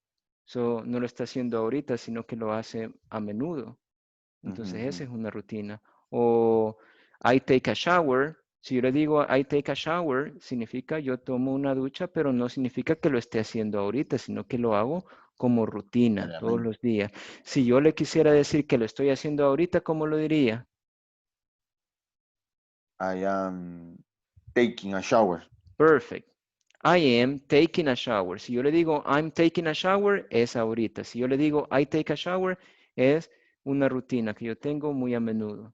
So, no lo está haciendo ahorita, sino que lo hace a menudo. Entonces, esa es una rutina. O I take a shower. Si yo le digo I take a shower, significa yo tomo una ducha, pero no significa que lo esté haciendo ahorita, sino que lo hago como rutina todos Diariamente. los días. Si yo le quisiera decir que lo estoy haciendo ahorita, ¿cómo lo diría? I am taking a shower. Perfect. I am taking a shower. Si yo le digo I'm taking a shower, es ahorita. Si yo le digo I take a shower, es una rutina que yo tengo muy a menudo.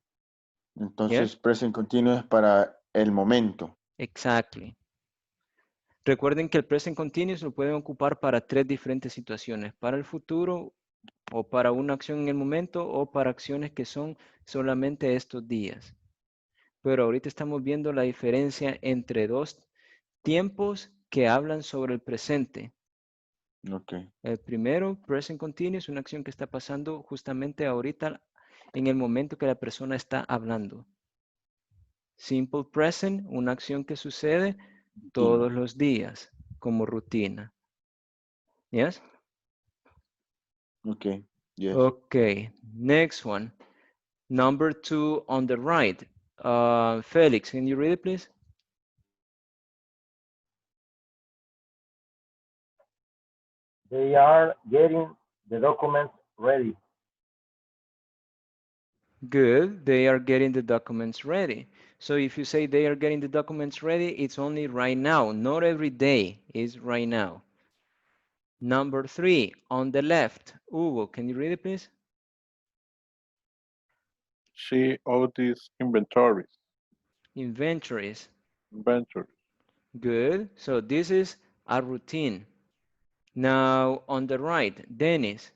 Entonces, Yes? present continuous para el momento. Exactly. Recuerden que el present continuous lo pueden ocupar para 3 diferentes situaciones, para el futuro o para una acción en el momento o para acciones que son solamente estos días. Pero ahorita estamos viendo la diferencia entre 2 tiempos que hablan sobre el presente. Okay. El primero, present continuous, una acción que está pasando justamente ahorita en el momento que la persona está hablando. Simple present, una acción que sucede todos los días como rutina. Yes? Okay. Yes. Okay, next one. Number 2 on the right. Felix, can you read it, please? They are getting the documents ready. Good. They are getting the documents ready. So if you say they are getting the documents ready, it's only right now. Not every day is right now. Number 3, on the left. Hugo, can you read it, please? She audits inventories. Inventories. Inventory. Good. So this is a routine. Now on the right, Dennis.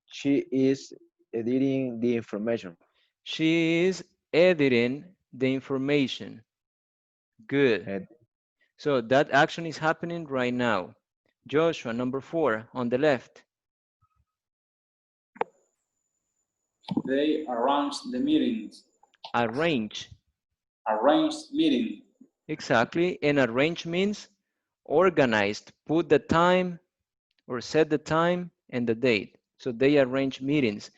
She is editing the information. She is editing the information. Good. So that action is happening right now. Joshua, number 4, on the left. They arrange the meetings. Arrange. Arrange meeting. Exactly. And arrange means organized. Put the time or set the time and the date. So they arrange meetings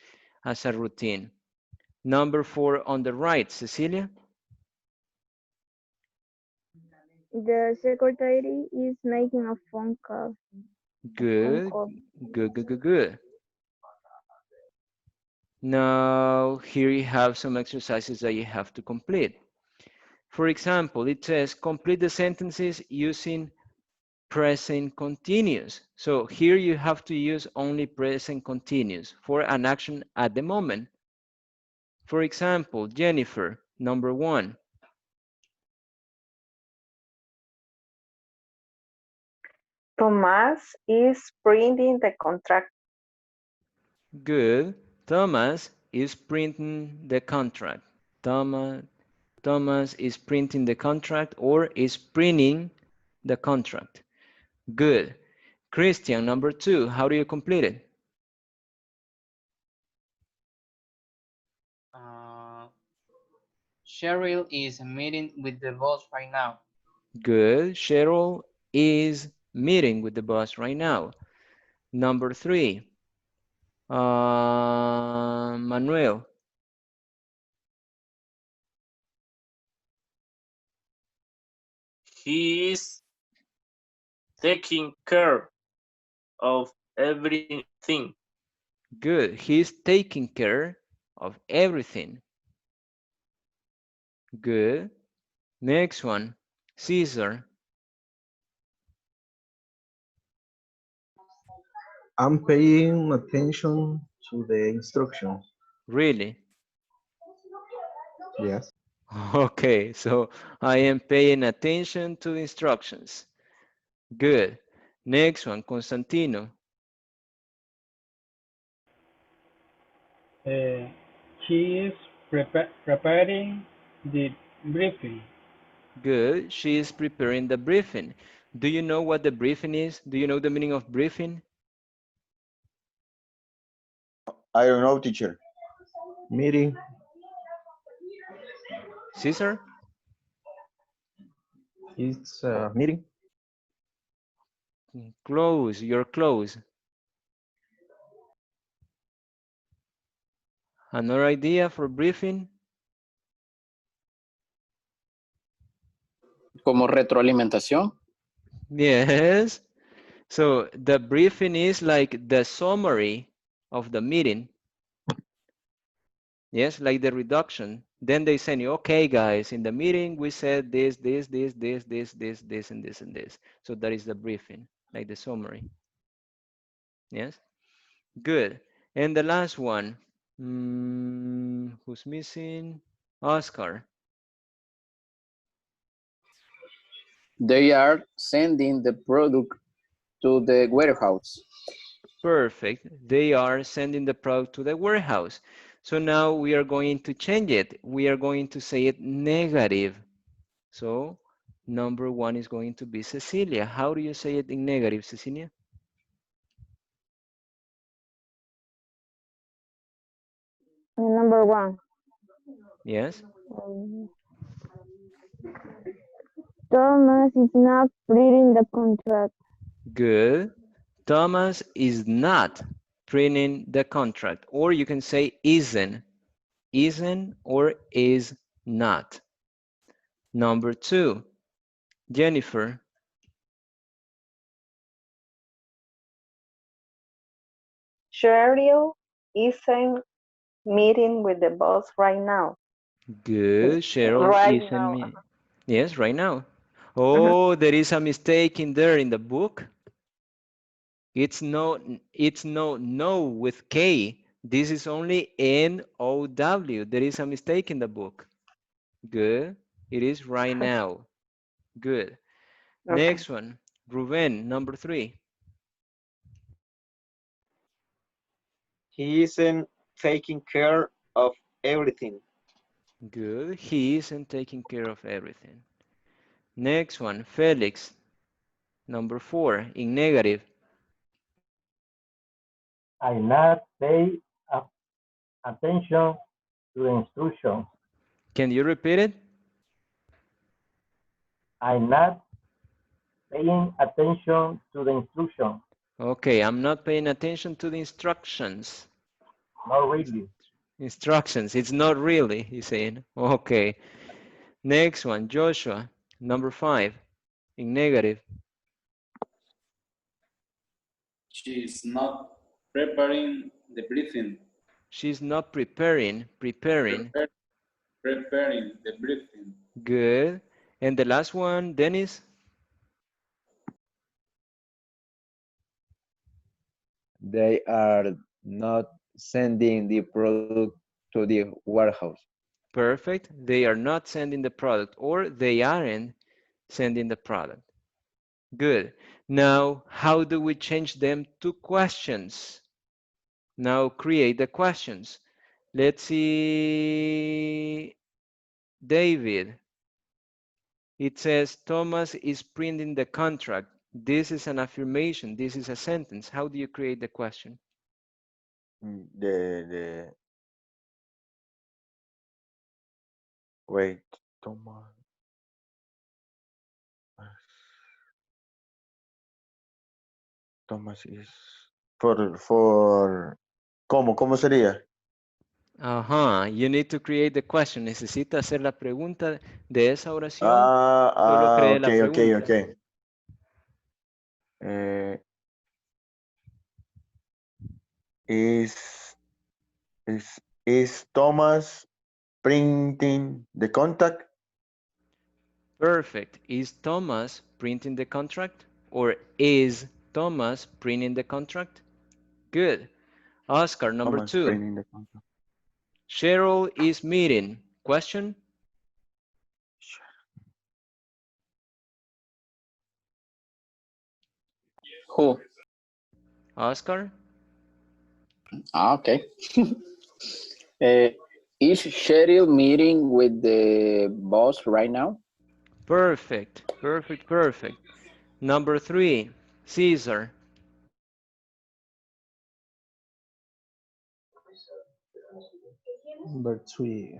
as a routine. Number 4 on the right, Cecilia. The secretary is making a phone call. Good. Good. Now, here you have some exercises that you have to complete. For example, it says complete the sentences using present continuous. So here you have to use only present continuous for an action at the moment. For example, Jennifer, number 1. Thomas is printing the contract. Good. Thomas is printing the contract. Thomas is printing the contract or is printing the contract. Good. Christian, number 2, how do you complete it? Cheryl is meeting with the boss right now. Good. Cheryl is meeting with the boss right now. Number 3, Manuel. He is taking care of everything. Good. He's taking care of everything. Good. Next one, Caesar. I'm paying attention to the instructions. Really? Yes. Okay, so I am paying attention to the instructions. Good. Next one, Constantino. Uh, she is preparing the briefing. Good. She is preparing the briefing. Do you know what the briefing is? Do you know the meaning of briefing? I don't know, teacher. Meeting. Caesar? It's a meeting. Close. You're close. Another idea for briefing? Como retroalimentación. Yes. So the briefing is like the summary of the meeting. Yes, like the reduction. Then they send you, okay, guys, in the meeting we said this, and this. So that is the briefing, like the summary. Yes, good. And the last one, who's missing? Oscar. They are sending the product to the warehouse. Perfect. They are sending the product to the warehouse. So now we are going to change it. We are going to say it negative. So number 1 is going to be Cecilia. How do you say it in negative, Cecilia? Number 1. Yes. Thomas is not reading the contract. Good. Thomas is not printing the contract. Or you can say isn't. Isn't or is not. Number 2. Jennifer. Cheryl isn't meeting with the boss right now. Good. Cheryl Right isn't now. me. Yes, right now. Uh-huh. Oh, there is a mistake in there in the book. It's no with K. This is only N-O-W. There is a mistake in the book. Good. It is right now. Good. Okay. Next one. Ruben, number 3. He isn't taking care of everything. Good. He isn't taking care of everything. Next one. Felix, number 4, in negative. I not pay attention to the instructions. Can you repeat it? I not paying attention to the instructions. Okay, I'm not paying attention to the instructions. Not really. Instructions. It's not really, he's saying. Okay. Next one. Joshua, number 5, in negative. She is not preparing the briefing. She's not preparing. Prepare, preparing the briefing. Good. And the last one, Dennis? They are not sending the product to the warehouse. Perfect. They are not sending the product, or they aren't sending the product. Good. Now, how do we change them to questions? Now create the questions. Let's see, David. It says Thomas is printing the contract. This is an affirmation. This is a sentence. How do you create the question? The wait, Thomas. Thomas is for ¿cómo sería? Ajá, you need to create the question. Necesita hacer la pregunta de esa oración. Solo cree la pregunta. Okay. Eh, is is Thomas printing the contract? Perfect. Is Thomas printing the contract? Or is Thomas printing the contract? Good. Oscar, number Thomas 2. printing the contract. Cheryl is meeting. Question? Who? Oscar? Okay. Is Cheryl meeting with the boss right now? Perfect. Perfect. Number 3. Caesar. Number 3.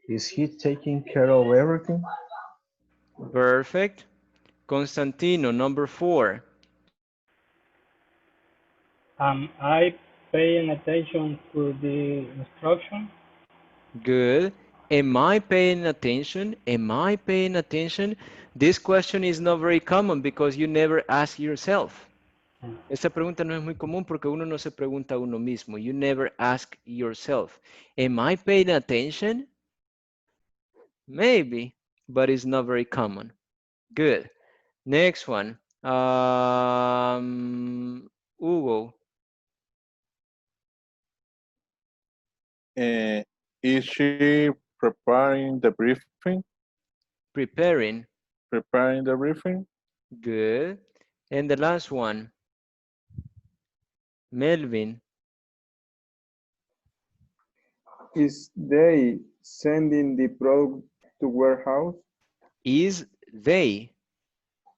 Is he taking care of everything? Perfect. Constantino, number 4. Am I paying attention to the instruction? Good. Am I paying attention? Am I paying attention? This question is not very common because you never ask yourself. Esta pregunta no es muy común porque uno no se pregunta a uno mismo. You never ask yourself. Am I paying attention? Maybe, but it's not very common. Good. Next one. Hugo. Is she preparing the briefing? Preparing. Preparing the briefing? Good. And the last one. Melvin. Is they sending the product to warehouse? Is they.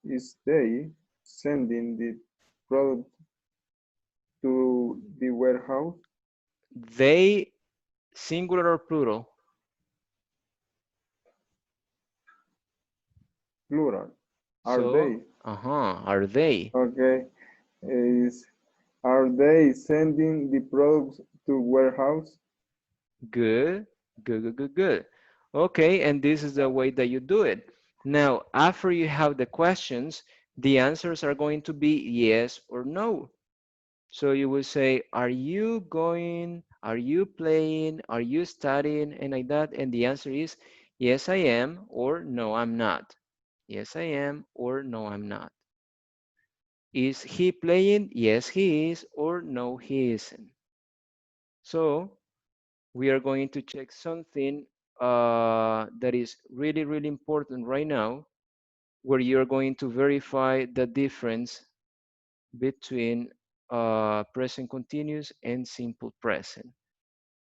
Is they sending the product to the warehouse? They, singular or plural? Plural. Are So, they? are they? Okay. Are they sending the products to warehouse? Good. Okay, and this is the way that you do it. Now, after you have the questions, the answers are going to be yes or no. So you will say, are you going, are you playing, are you studying, and like that. And the answer is, yes, I am, or no, I'm not. Yes, I am, or no, I'm not. Is he playing? Yes, he is, or no, he isn't. So we are going to check something that is really, really important right now, where you're going to verify the difference between present continuous and simple present.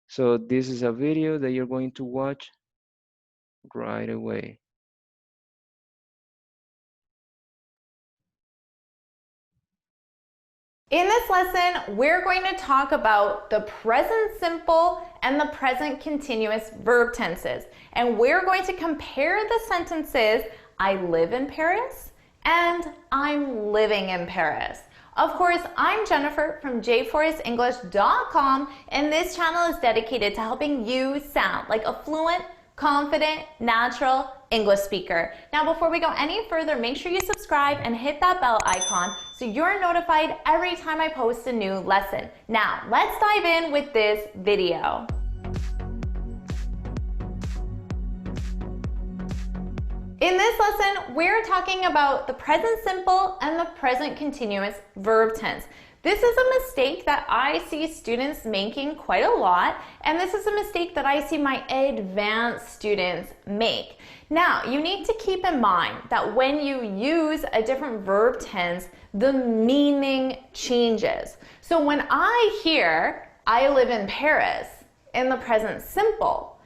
So this is a video that you're going to watch right away. In this lesson, we're going to talk about the present simple and the present continuous verb tenses. And we're going to compare the sentences, I live in Paris and I'm living in Paris. Of course, I'm Jennifer from jforrestenglish.com, and this channel is dedicated to helping you sound like a fluent, confident, natural English speaker. Now, before we go any further, make sure you subscribe and hit that bell icon so you're notified every time I post a new lesson. Now, let's dive in with this video. In this lesson, we're talking about the present simple and the present continuous verb tense. This is a mistake that I see students making quite a lot, and this is a mistake that I see my advanced students make. Now, you need to keep in mind that when you use a different verb tense, the meaning changes. So when I hear, I live in Paris, in the present simple,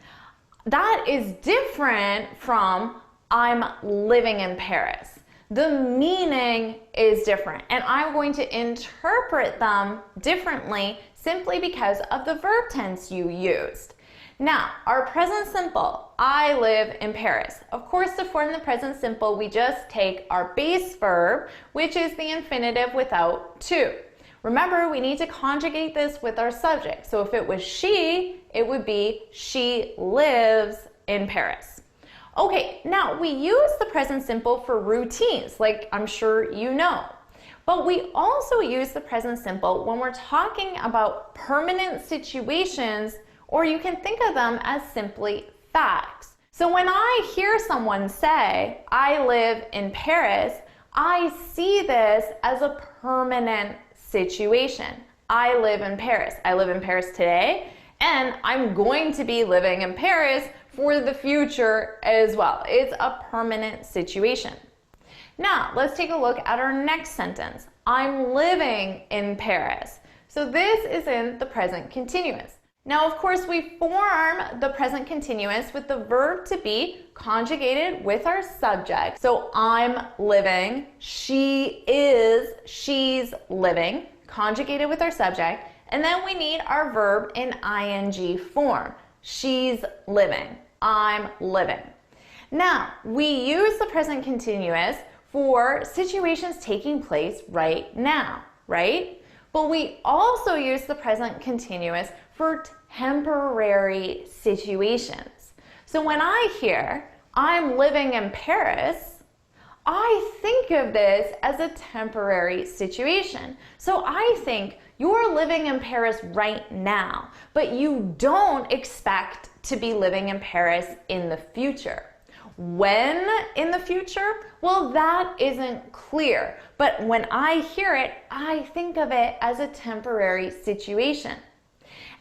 that is different from I'm living in Paris. The meaning is different, and I'm going to interpret them differently simply because of the verb tense you used. Now, our present simple, I live in Paris. Of course, to form the present simple, we just take our base verb, which is the infinitive without to. Remember, we need to conjugate this with our subject. So if it was she, it would be she lives in Paris. Okay, now we use the present simple for routines, like I'm sure you know. But we also use the present simple when we're talking about permanent situations, or you can think of them as simply facts. So when I hear someone say, I live in Paris, I see this as a permanent situation. I live in Paris. I live in Paris today, and I'm going to be living in Paris for the future as well. It's a permanent situation. Now, let's take a look at our next sentence. I'm living in Paris. So this is in the present continuous. Now, of course, we form the present continuous with the verb to be conjugated with our subject. So I'm living, she is, she's living, conjugated with our subject. And then we need our verb in ing form. She's living, I'm living. Now, we use the present continuous for situations taking place right now, right? But we also use the present continuous for temporary situations. So when I hear, I'm living in Paris, I think of this as a temporary situation. So I think you're living in Paris right now, but you don't expect to be living in Paris in the future. When in the future? Well, that isn't clear. But when I hear it, I think of it as a temporary situation.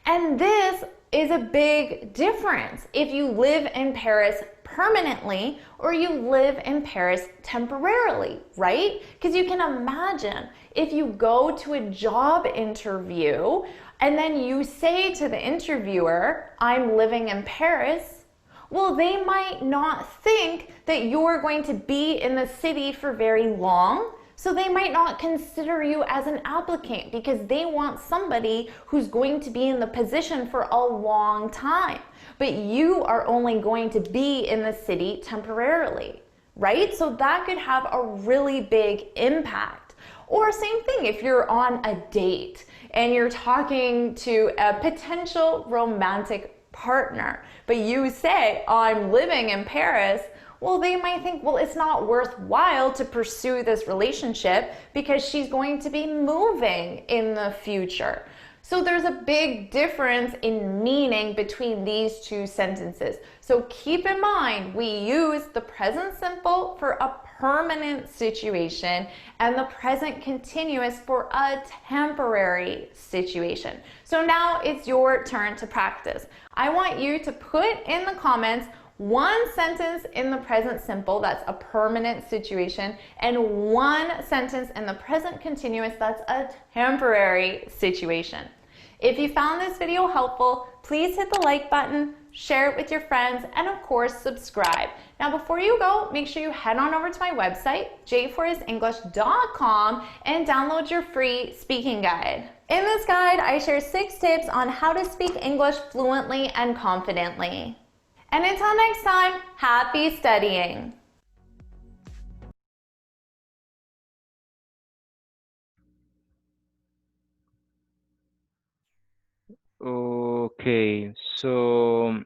And this is a big difference if you live in Paris permanently or you live in Paris temporarily, right? Because you can imagine if you go to a job interview and then you say to the interviewer, I'm living in Paris, well, they might not think that you're going to be in the city for very long. So they might not consider you as an applicant because they want somebody who's going to be in the position for a long time. But you are only going to be in the city temporarily, right? So that could have a really big impact. Or same thing if you're on a date and you're talking to a potential romantic partner, but you say, I'm living in Paris. well, they might think, well, it's not worthwhile to pursue this relationship because she's going to be moving in the future. So there's a big difference in meaning between these two sentences. So keep in mind, we use the present simple for a permanent situation and the present continuous for a temporary situation. So now it's your turn to practice. I want you to put in the comments one sentence in the present simple that's a permanent situation and one sentence in the present continuous that's a temporary situation. If you found this video helpful, please hit the like button, share it with your friends, and of course subscribe. Now before you go, make sure you head on over to my website, jforrestenglish.com, and download your free speaking guide. In this guide, I share 6 tips on how to speak English fluently and confidently. And until next time, happy studying! Okay, so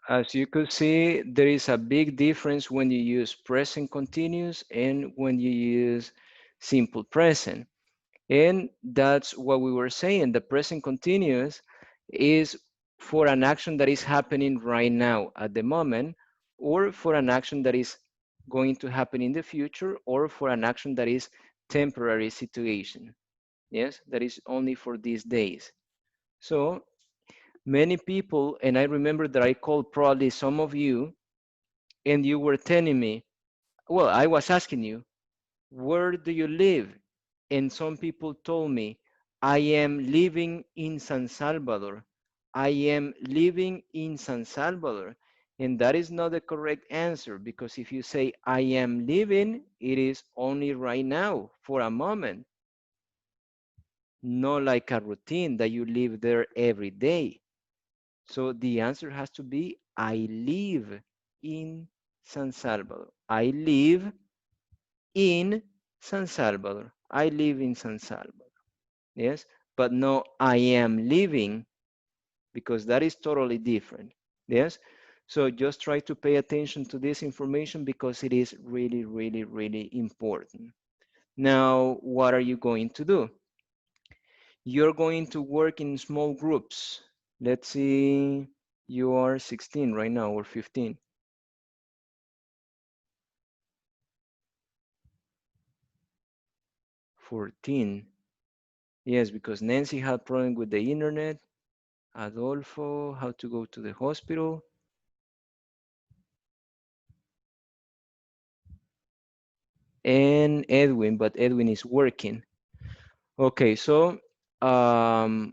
as you could see, there is a big difference when you use present continuous and when you use simple present. And that's what we were saying. The present continuous is for an action that is happening right now at the moment, or for an action that is going to happen in the future, or for an action that is temporary situation. Yes, that is only for these days. So many people, and I remember that I called probably some of you, and you were telling me, well, I was asking you, where do you live? And some people told me, I am living in San Salvador. I am living in San Salvador. And that is not the correct answer, because if you say I am living, it is only right now for a moment, not like a routine that you live there every day. So the answer has to be I live in San Salvador. I live in San Salvador. I live in San Salvador. Yes, but no, I am living, because that is totally different. Yes, so just try to pay attention to this information because it is really, really, really important. Now, what are you going to do? You're going to work in small groups. Let's see, you are 16 right now or 15. 14. Yes, because Nancy had problem with the internet. Adolfo, how to go to the hospital. And Edwin, but Edwin is working. Okay, so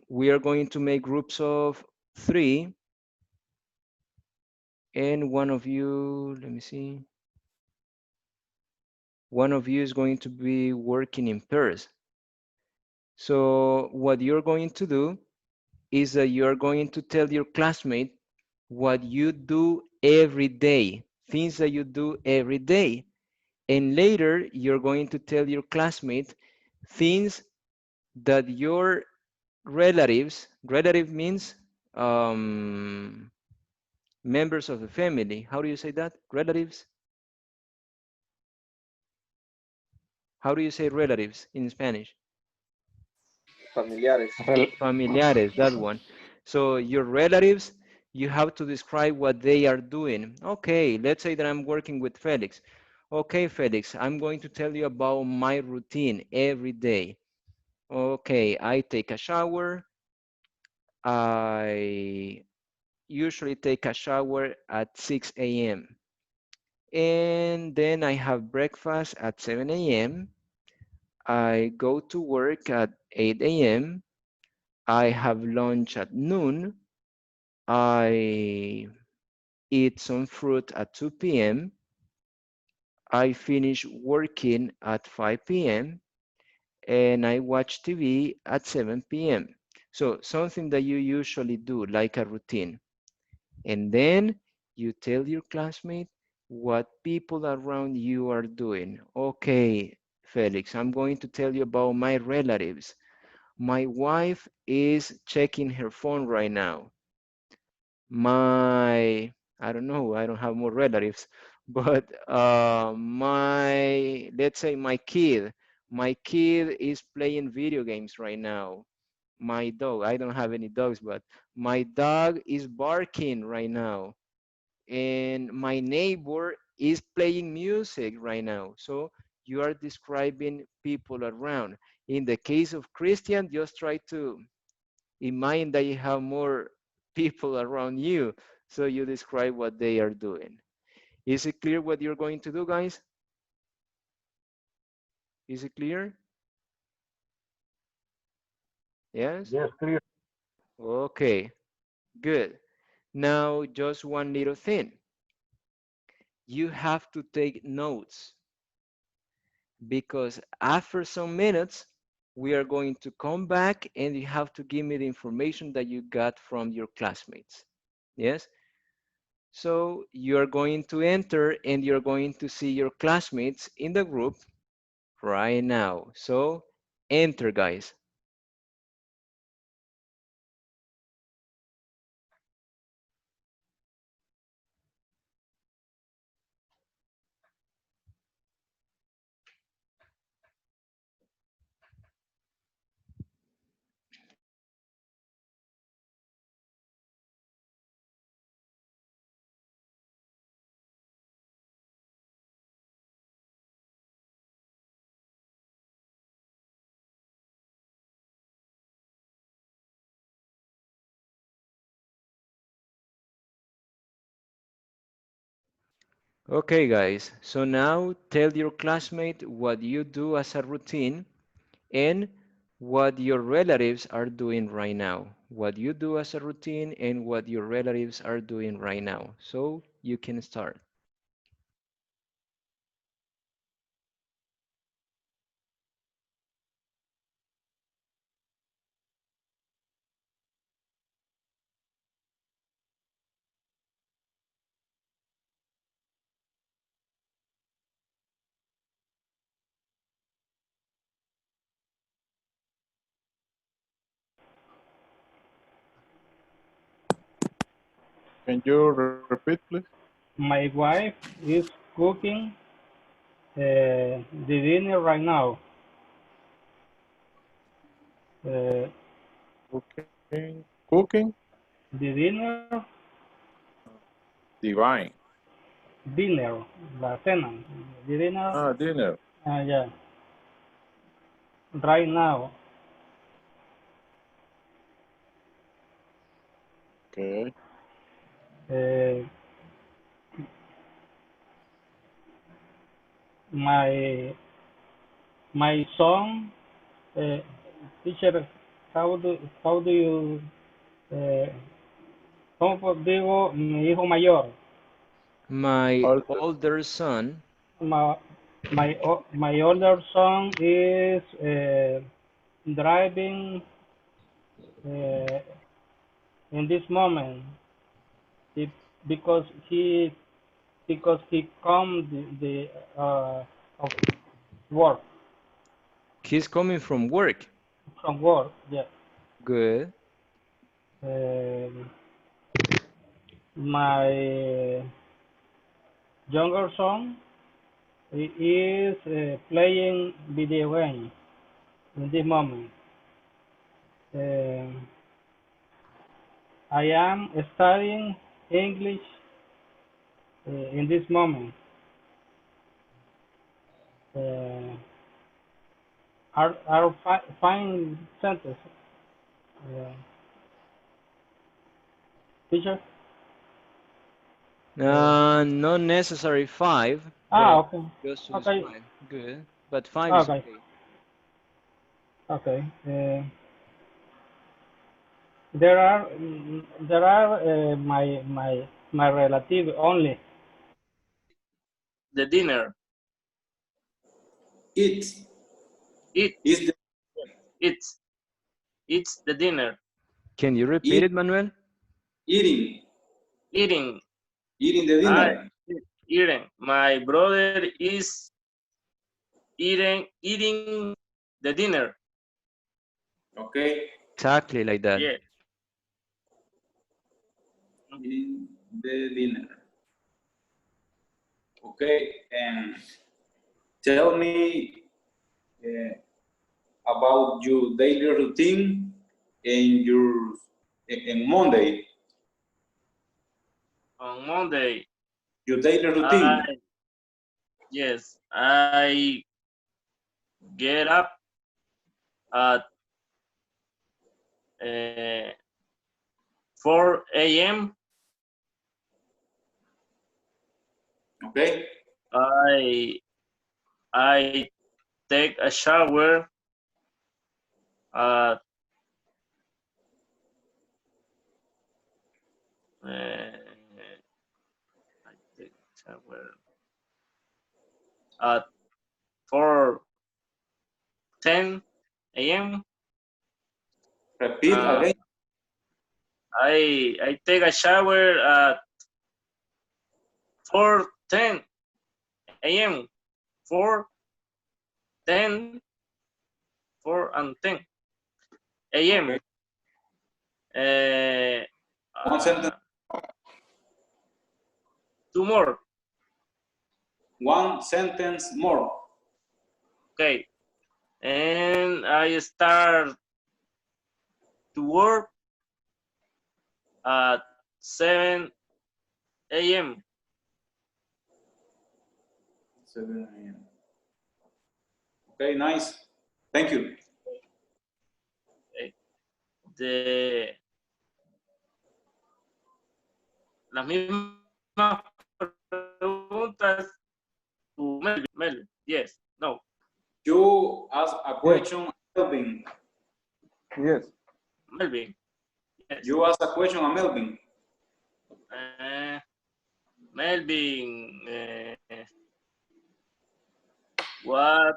we are going to make groups of 3. And one of you, let me see. One of you is going to be working in pairs. So what you're going to do is that you're going to tell your classmate what you do every day, things that you do every day. And later, you're going to tell your classmate things that your relatives, relative means members of the family. How do you say that? Relatives? How do you say relatives in Spanish? Familiares. Familiares, that one. So your relatives, you have to describe what they are doing. Okay, let's say that I'm working with Felix. Okay, Felix, I'm going to tell you about my routine every day. Okay, I take a shower. I usually take a shower at 6 a.m. And then I have breakfast at 7 a.m. I go to work at 8 a.m. I have lunch at noon. I eat some fruit at 2 p.m. I finish working at 5 p.m. and I watch TV at 7 p.m. So something that you usually do, like a routine. And then you tell your classmate what people around you are doing. Okay, Felix, I'm going to tell you about my relatives. My wife is checking her phone right now. I don't know, I don't have more relatives, but let's say my kid is playing video games right now. My dog, I don't have any dogs, but my dog is barking right now. And my neighbor is playing music right now. So you are describing people around. In the case of Christian, just try to imagine that you have more people around you. So you describe what they are doing. Is it clear what you're going to do, guys? Is it clear? Yes? Yes, clear. Okay, good. Now, just one little thing. You have to take notes because after some minutes, we are going to come back and you have to give me the information that you got from your classmates. Yes? So you're going to enter and you're going to see your classmates in the group right now. So enter, guys. Okay, guys. So now tell your classmate what you do as a routine and what your relatives are doing right now. What you do as a routine and what your relatives are doing right now. So you can start. Can you repeat, please? My wife is cooking the dinner right now. Uh, Cooking? the dinner, Divine. dinner, la cena, the dinner, Ah, dinner. yeah, right now. Okay. Uh, my my son, uh, teacher, how do you, uh, ¿cómo digo mi hijo mayor? My Alter. older son, My my older son is driving uh, in this moment it, because he come the of work he's coming from work. from work. Yeah. Good. Um my younger son he is playing video game in this moment. Um I am studying English in this moment. Uh, are fine sentences, uh, teacher? Not necessary five, but Okay. just use Okay. five. Good. But five is Okay. okay. Okay. There are my relative only. The dinner. It It. is the It. It's the dinner. Can you repeat eat, it, Manuel? eating, Eating. eating the I dinner. eating. My brother is eating the dinner. Okay. Exactly like that. Yeah. in the dinner. Okay, and tell me about your daily routine and in Monday. On Monday, Your daily routine. yes, I get up at 4 a.m. Okay. I take a shower at I take a shower at 4:10 a.m. Repeat again. I take a shower at 4:10 a.m. 4:10 4 and 10 a.m. Okay. One sentence. Two more. One sentence more. Okay. And I start to work at 7 a.m. 7 a.m. Okay, nice. Thank you. Las mismas preguntas to Melvin. Yes, no. You ask a question, Melvin. Yes. Melvin. Yes. You ask a question, Melvin. Melvin, what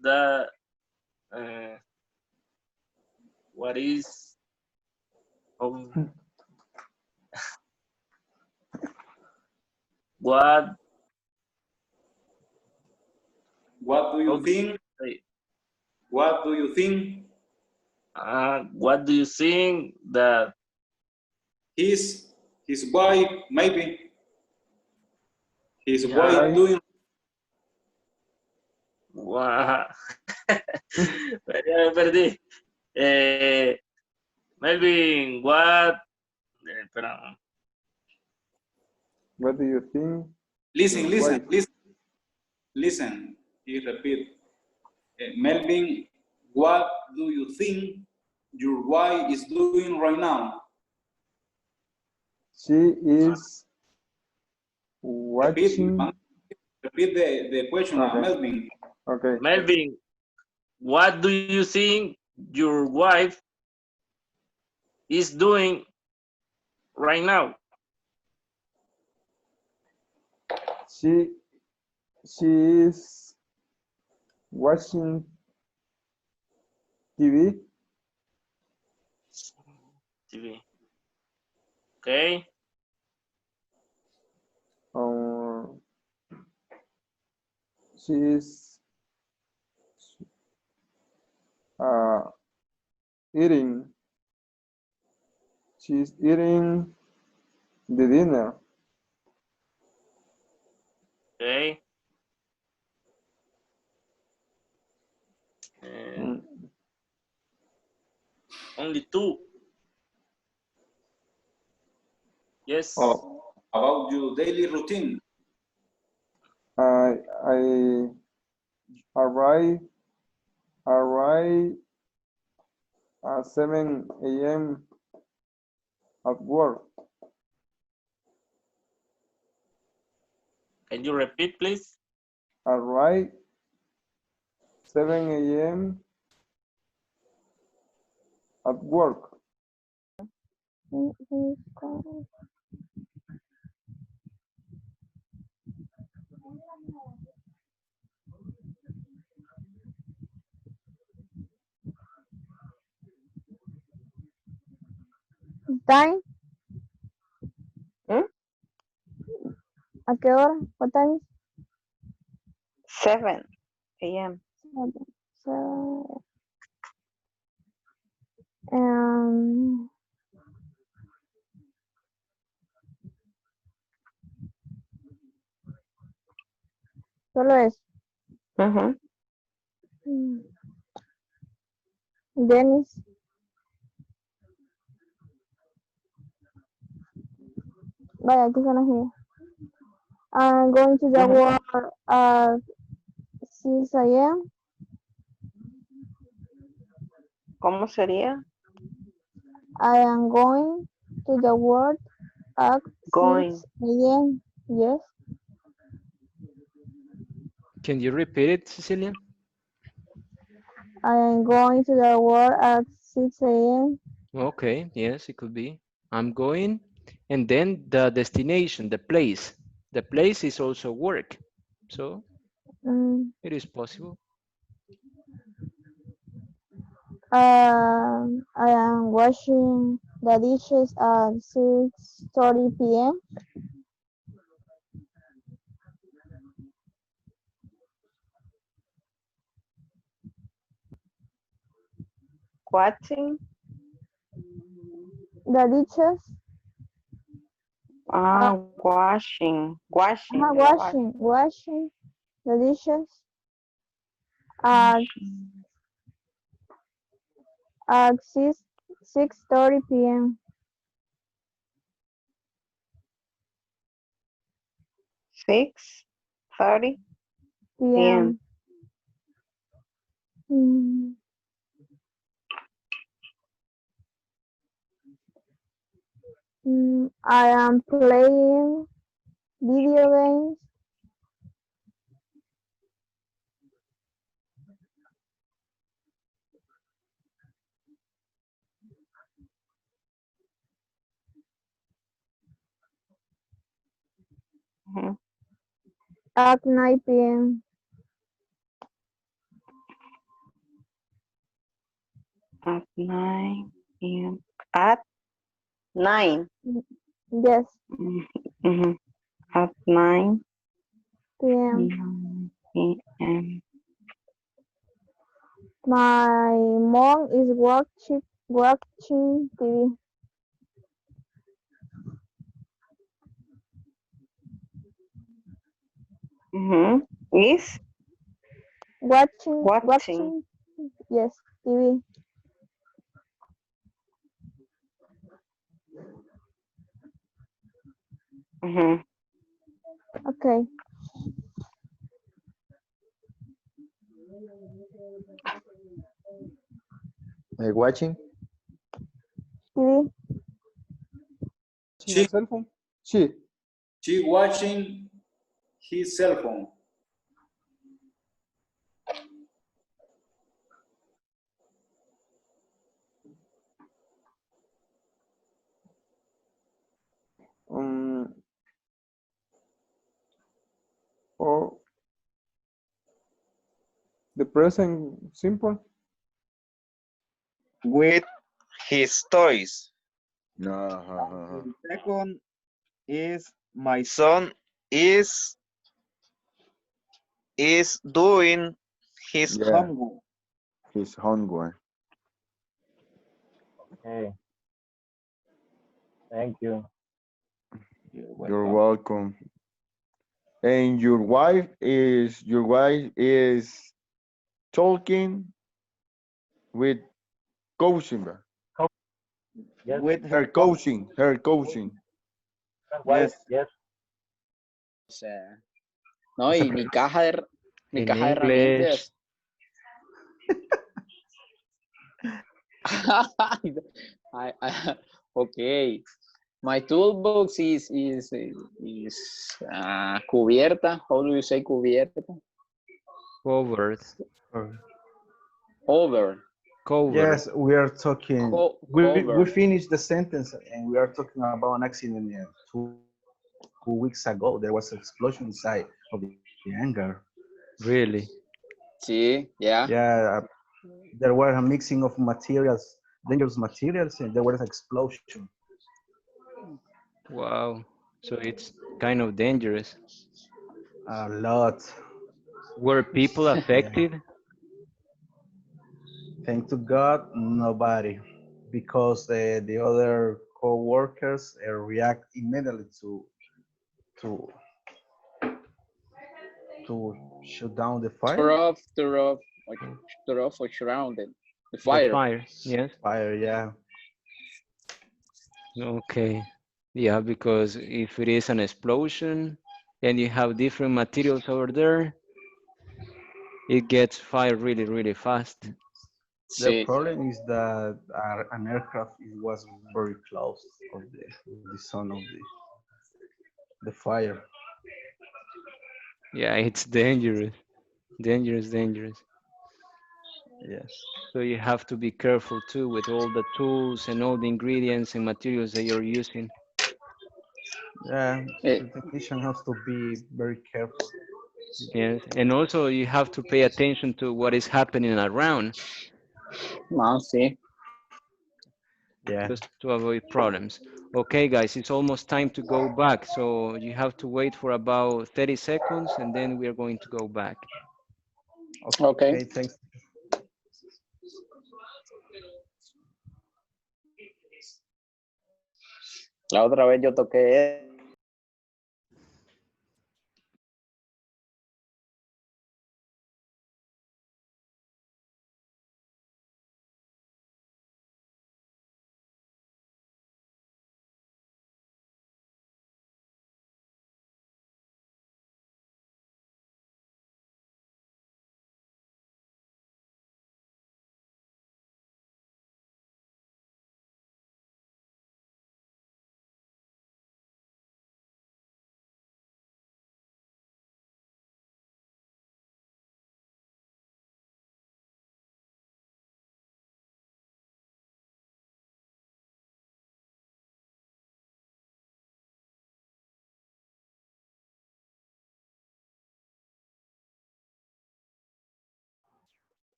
the what is what do you think? What do you think? What do you think that his wife maybe his wife doing? Wow. Ya me perdí. Melvin, what? Espera. What do you think? Listen. He repeat. Melvin, what do you think your wife is doing right now? She is watching. Repeat the question, Okay. Melvin. Okay. Melvin, what do you think your wife is doing right now? She is watching TV. TV. Okay. She is eating. She's eating the dinner. Okay. Only two. Yes. About your daily routine. I arrive at 7 a.m. at work. Can you repeat, please? Arrive 7 a.m. at work. Time? ¿A qué hora? What time? 7 a.m. Solo eso. Ujú. Mm. Dennis, vaya, ¿qué son las mías? I'm going to the Ujú. work at 6 a.m. ¿Cómo sería? I am going to the work at Going. 6 a.m. Yes, Can you repeat it, Cecilia? I am going to the work at 6 a.m. Okay, yes, it could be. I'm going, and then the destination, the place. The place is also work, so Mm. it is possible. I am washing the dishes at 6:30 p.m. Watching. The dishes, Ah, washing. Washing. Wash. washing the dishes at at 6:30 p.m. 6:30 p.m. p.m. Mm. I am playing video games Mhm. at 9 p.m. At 9 p.m. At 9. Yes, Mhm. At 9 p.m. p.m. My mom is watching TV. Is watching. Watching, yes, TV. Mhm. Okay. Watching? TV. ¿Sin el cell phone? Sí. She watching his cell phone. Or the present simple? With his toys. No. The second is my son is doing his Yeah, homework. his homework. Okay. Thank you. You're welcome. And your wife is talking with coaching. Yes, With Her her coaching. Her coaching. wife. yes. Yes. O sea, no, y mi In caja de English. herramientas. Okay. My toolbox is cubierta. How do you say cubierta? Covered. Over. Covered. Yes, we are talking. We Cover. finished the sentence and we are talking about an accident 2 weeks ago. There was an explosion inside of the hangar. Really? Sí, yeah. Yeah, there were a mixing of materials, dangerous materials, and there was an explosion. Wow. So it's kind of dangerous. A lot. Were people Yeah. affected? Thank to God, nobody, because the other co-workers react immediately to To shut down the Turn fire? off, turn off, turn off or surround it. The The fire. fire, yes. Fire, yeah. Okay. Yeah, because if it is an explosion and you have different materials over there, it gets fire really, really fast. The Sí. problem is that an aircraft was very close of the sun of the fire. Yeah, it's dangerous. Dangerous, dangerous. Yes. So you have to be careful too with all the tools and all the ingredients and materials that you're using. Yeah, Eh, the technician has to be very careful. Yes, and also you have to pay attention to what is happening around no, sí. Yeah. just to avoid problems. Okay, guys, it's almost time to go back. So you have to wait for about 30 seconds and then we are going to go back. Okay. Okay, thanks. La otra vez yo toqué.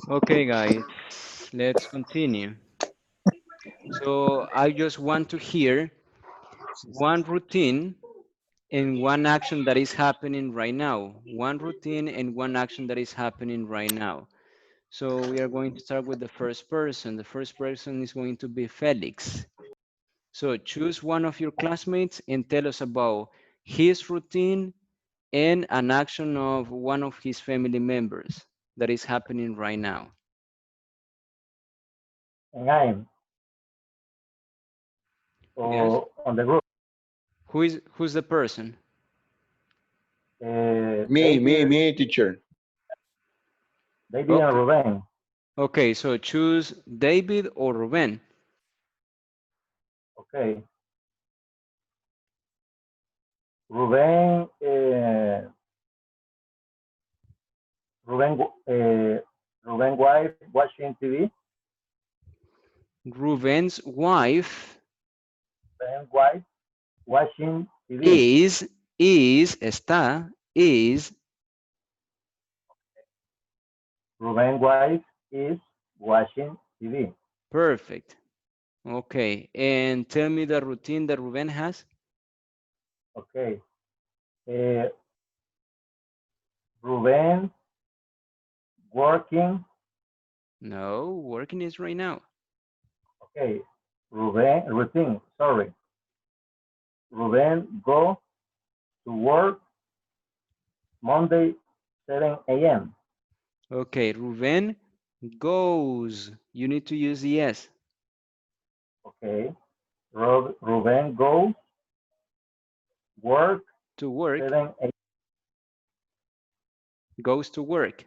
Okay, guys, let's continue. So I just want to hear one routine and one action that is happening right now. One routine and one action that is happening right now. So we are going to start with the first person. The first person is going to be Felix. So choose one of your classmates and tell us about his routine and an action of one of his family members that is happening right now. And Yes. on the group. Who's the person? Me, teacher. David and Okay. Ruben. Okay, so choose David or Ruben. Okay. Ruben, Ruben wife watching TV. Ruben's wife Ruben wife watching TV. is Ruben wife is watching TV. perfect. Okay, and tell me the routine that Ruben has. Okay. Uh, Ruben working. No, working is right now. Okay. Ruben routine. Sorry. Ruben go to work Monday 7 a.m. Okay, Ruben goes. You need to use the S. Okay. Ruben goes work To work, 7 a.m. goes to work.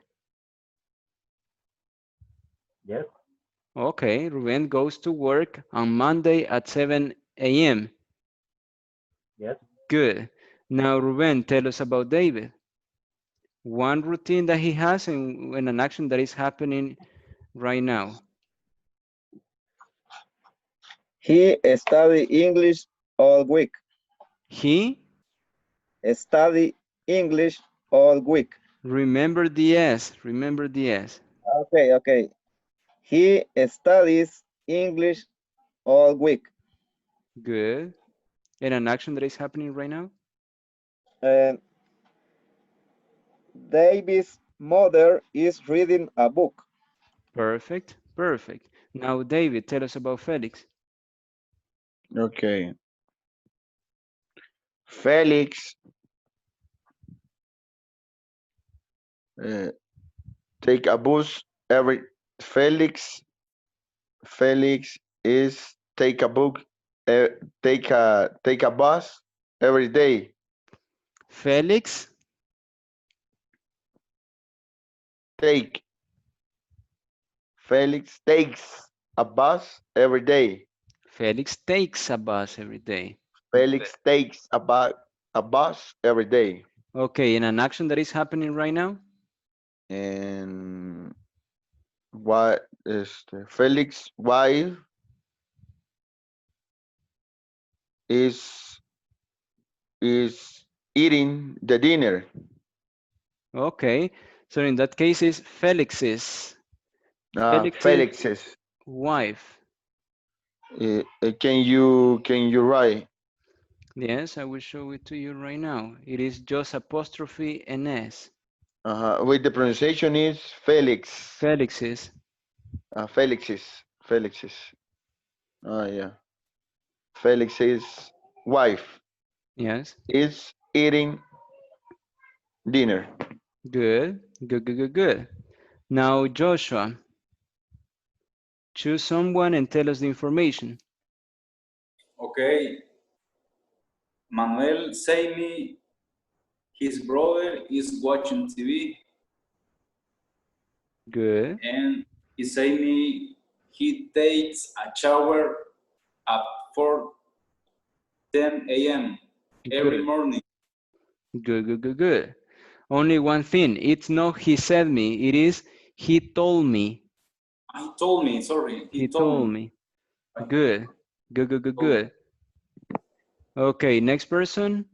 Yes. Okay, Ruben goes to work on Monday at 7 a.m. Yes. Good. Now, Ruben, tell us about David. One routine that he has and an action that is happening right now. He study English all week. He? Study English all week. Remember the S. Remember the S. Okay. He studies English all week. Good. And an action that is happening right now? And David's mother is reading a book. Perfect. Perfect. Now, David, tell us about Felix. Okay. Felix take a bus every Felix is take a book take a bus every day. Felix Take Felix takes a bus every day. Felix takes a bus every day. Felix takes a bus every day. Okay, in an action that is happening right now? And what is Felix wife is is eating the dinner. Okay, so in that case is Felix's. Felix's Felix's. wife. Can you write? Yes, I will show it to you right now. It is just apostrophe and S. With the pronunciation is Felix. Felix's. Felix's. Yeah. Felix's wife. Yes. Is eating dinner. Good. Good, good, good, good. Now, Joshua, choose someone and tell us the information. Okay. Manuel say me his brother is watching TV. Good. And he say me he takes a shower at 4:10 a.m. every Good. morning. Good, good, good, good. Only one thing. It's not he said me. It is he told me. He told me, sorry. He told me. Good. Good, good, good, good. Okay, next person.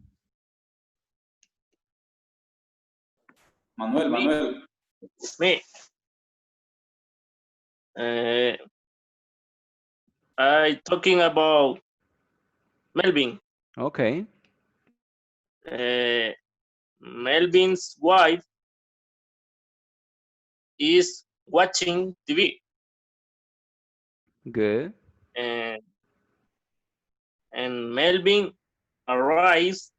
Manuel. Me. I talking about Melvin. Okay. Melvin's wife is watching TV. Good. And Melvin arrives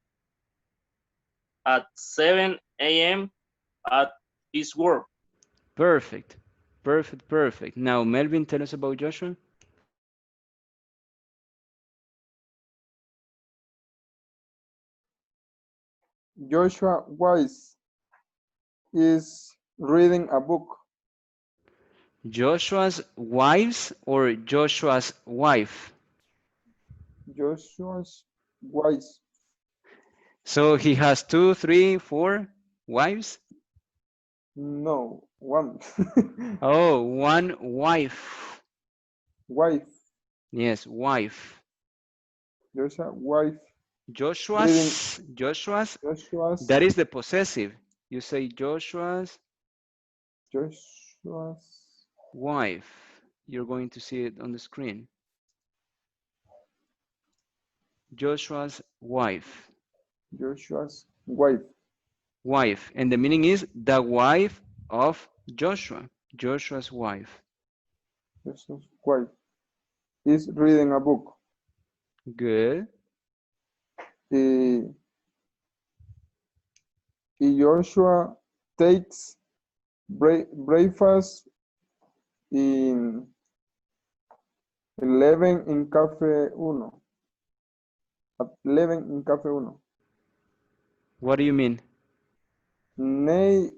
at 7 a.m. at his work. Perfect. Perfect, perfect. Now, Melvin, tell us about Joshua. Joshua Weiss is reading a book. Joshua's wives or Joshua's wife? Joshua's Weiss. So he has 2, 3, 4 wives? No, one. Oh, one wife. Wife. Yes, wife. Joshua wife. Joshua's. That is the possessive. You say Joshua's wife. You're going to see it on the screen. Joshua's wife. Joshua's wife. Wife. And the meaning is the wife of Joshua. Joshua's wife. Joshua's wife is reading a book. Good. Joshua takes breakfast in 11 in Cafe Uno. At 11 in Cafe Uno. What do you mean? Nay,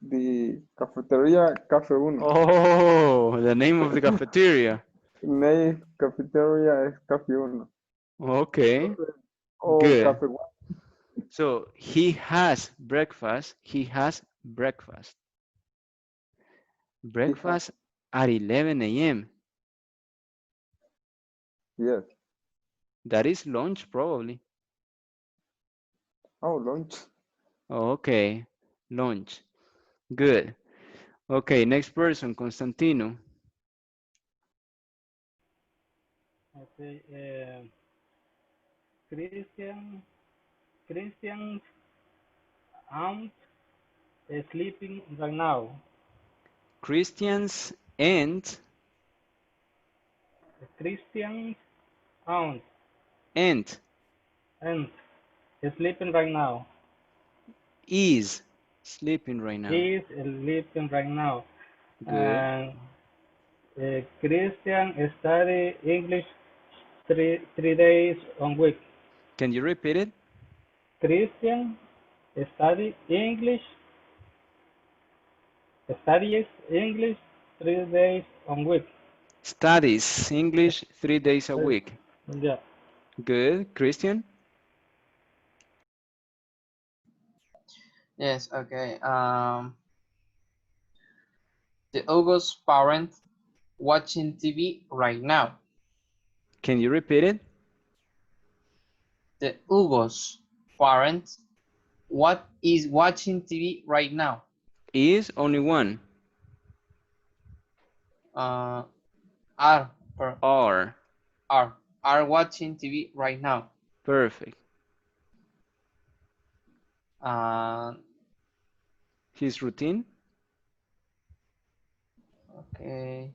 the cafeteria Cafe Uno. Oh, the name of the cafeteria. Nay, cafeteria es Cafe Uno. Okay. Oh, Good. Cafe Uno. So he has breakfast. He has breakfast. Breakfast at 11 a.m. Yes. That is lunch, probably. Oh, lunch. Okay, lunch. Good. Okay, next person, Constantino. Okay, Christian's aunt is sleeping right now. Christian's and Christian's aunt. and. Aunt. sleeping right now. Is sleeping right now. Is sleeping right now. Good. And Christian study English three days on week. Can you repeat it? Christian study English studies English 3 days on week. Studies English 3 days a week. Yeah. Good. Christian? Yes, okay. The August parent watching TV right now. Can you repeat it? The August parent what is watching TV right now? Is only one. Are Are. are watching TV right now. Perfect. His routine? Okay.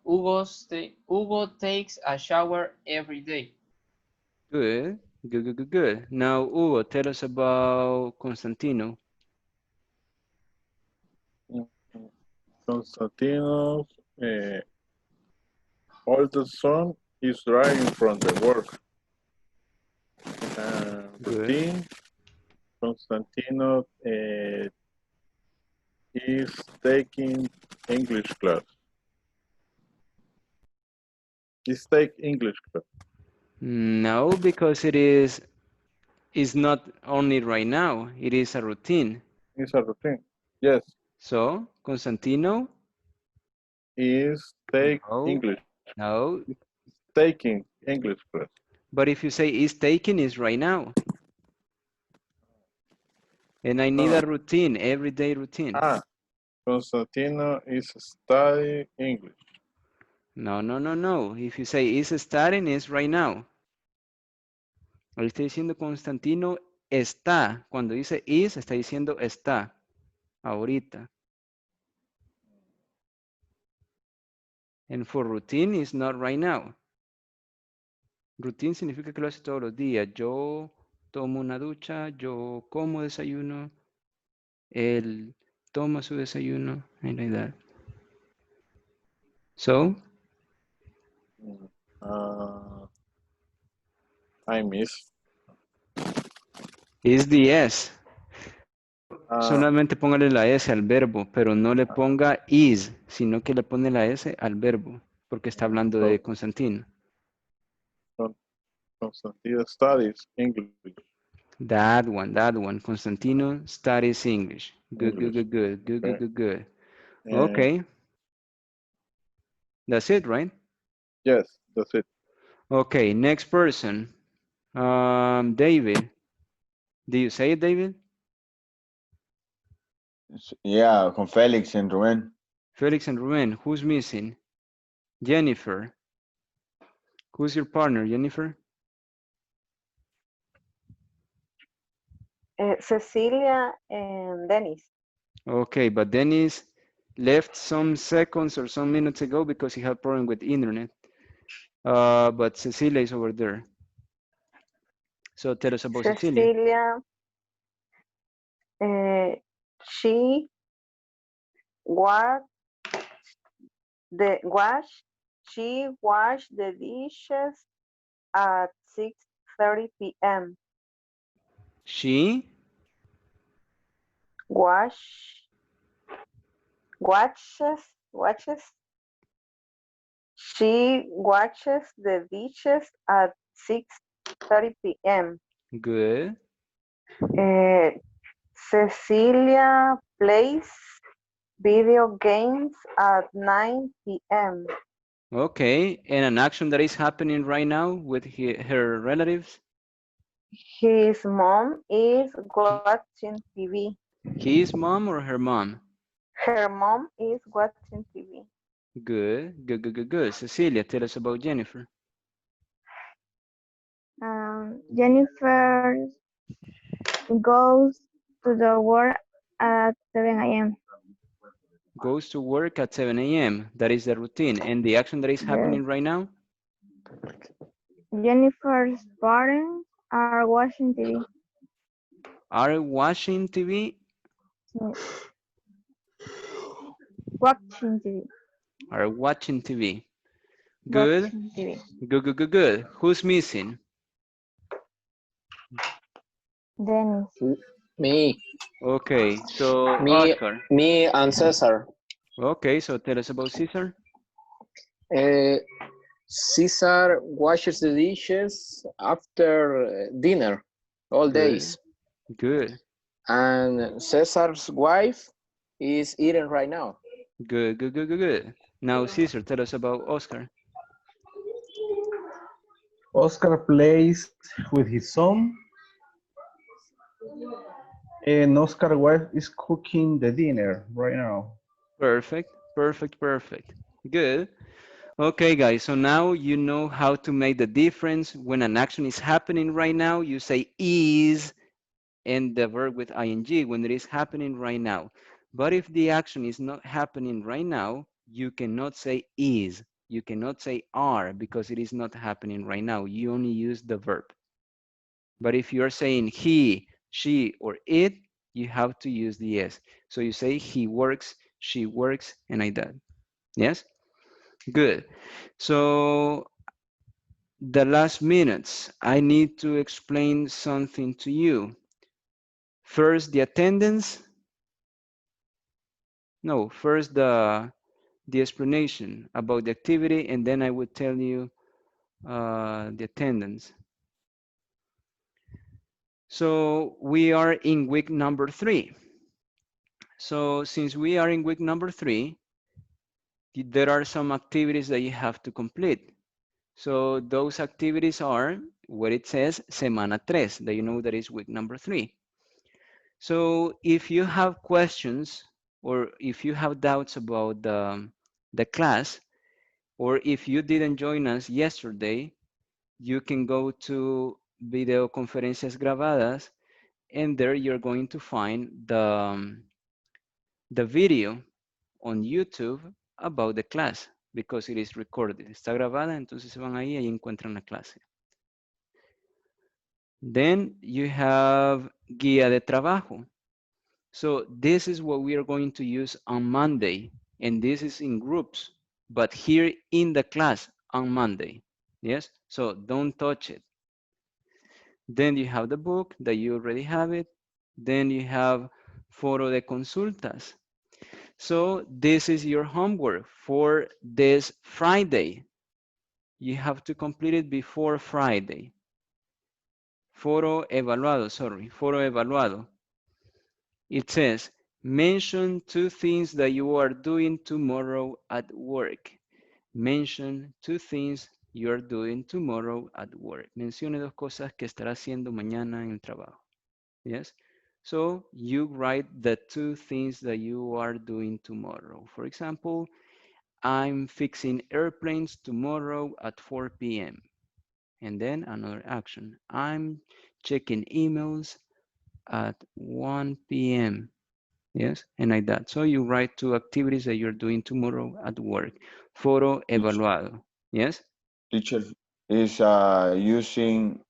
Hugo takes a shower every day. Good. Good, good, good, good. Now, Hugo, tell us about Constantino. Constantino's oldest son is driving from the work. Good. Routine. Constantino is taking English class. He's taking English class. No, because it is not only right now. It is a routine. It's a routine. Yes. So, Constantino Is take no, English. no. Taking English class. But if you say is taking, is right now. And I need a routine, everyday routine. Constantino is studying English. No, no, no, no. If you say is studying, is right now. Ahí está diciendo Constantino está. Cuando dice is, está diciendo está. Ahorita. And for routine is not right now. Routine significa que lo hace todos los días. Yo tomo una ducha, yo como desayuno, él toma su desayuno, and like that. So? I miss. Is the S. Solamente póngale la S al verbo, pero no le ponga is, sino que le pone la S al verbo, porque está hablando de Constantino. Constantino studies English. That one. Constantino studies English. Good, good, good, good, good, good, good, good. Okay. That's it, right? Yes, that's it. Okay, next person. David. Do you say it, David? Yeah, con Félix and Rubén. Felix and Ruben. Who's missing? Jennifer. Who's your partner, Jennifer? Cecilia and Dennis. Okay, but Dennis left some seconds or some minutes ago because he had problem with internet. But Cecilia is over there. So tell us about Cecilia. She washed the dishes at 6:30 p.m. She watches She watches the dishes at 6:30 p.m. Good. Cecilia plays video games at 9 p.m. Okay, and an action that is happening right now with her relatives? His mom is watching TV. His mom or her mom? Her mom is watching TV. Good, good, good, good, good. Cecilia, tell us about Jennifer. Jennifer goes to the work at 7 a.m. Goes to work at 7 a.m. That is the routine. And the action that is happening right now? Jennifer's parents are watching TV. Are watching TV? Yes, watching TV. Are watching TV. Good. Watching TV. Good, good, good, good. Who's missing? Dennis. Me, Okay, so me, Oscar. me and Cesar. Okay, so tell us about Caesar. Uh, Cesar washes the dishes after dinner all Good, days. good, And Cesar's wife is eating right now. good, good, good, good, good. Now, Caesar, tell us about Oscar. Oscar plays with his son, and Oscar's wife is cooking the dinner right now. Perfect, perfect, perfect. Good. Okay, guys, so now you know how to make the difference. When an action is happening right now, you say is and the verb with ing when it is happening right now. But if the action is not happening right now, you cannot say is. You cannot say are because it is not happening right now. You only use the verb. But if you're saying he, she, or it, you have to use the s. So you say he works, she works, and like that. Yes? Good. So the last minutes, I need to explain something to you. First, the attendance. No, first the explanation about the activity, and then I would tell you the attendance. So we are in week number 3. So since we are in week number 3, there are some activities that you have to complete. So those activities are what it says Semana 3, that you know that is week number 3. So if you have questions or if you have doubts about the class, or if you didn't join us yesterday, you can go to Video Conferencias Grabadas, and there you're going to find the video on YouTube about the class, because it is recorded. Está grabada, entonces se van ahí y encuentran la clase. Then you have Guía de Trabajo. So this is what we are going to use on Monday, and this is in groups, but here in the class on Monday. Yes, so don't touch it. Then you have the book that you already have it. Then you have Foro de Consultas. So this is your homework for this Friday. You have to complete it before Friday. Foro evaluado, sorry, foro evaluado. It says, mention 2 things that you are doing tomorrow at work. Mention 2 things you are doing tomorrow at work. Mencione 2 cosas que estará haciendo mañana en el trabajo. Yes? So you write the 2 things that you are doing tomorrow. For example, I'm fixing airplanes tomorrow at 4 p.m. And then another action. I'm checking emails at 1 p.m. Yes, and like that. So you write 2 activities that you're doing tomorrow at work. Foro evaluado. Yes? Teacher is using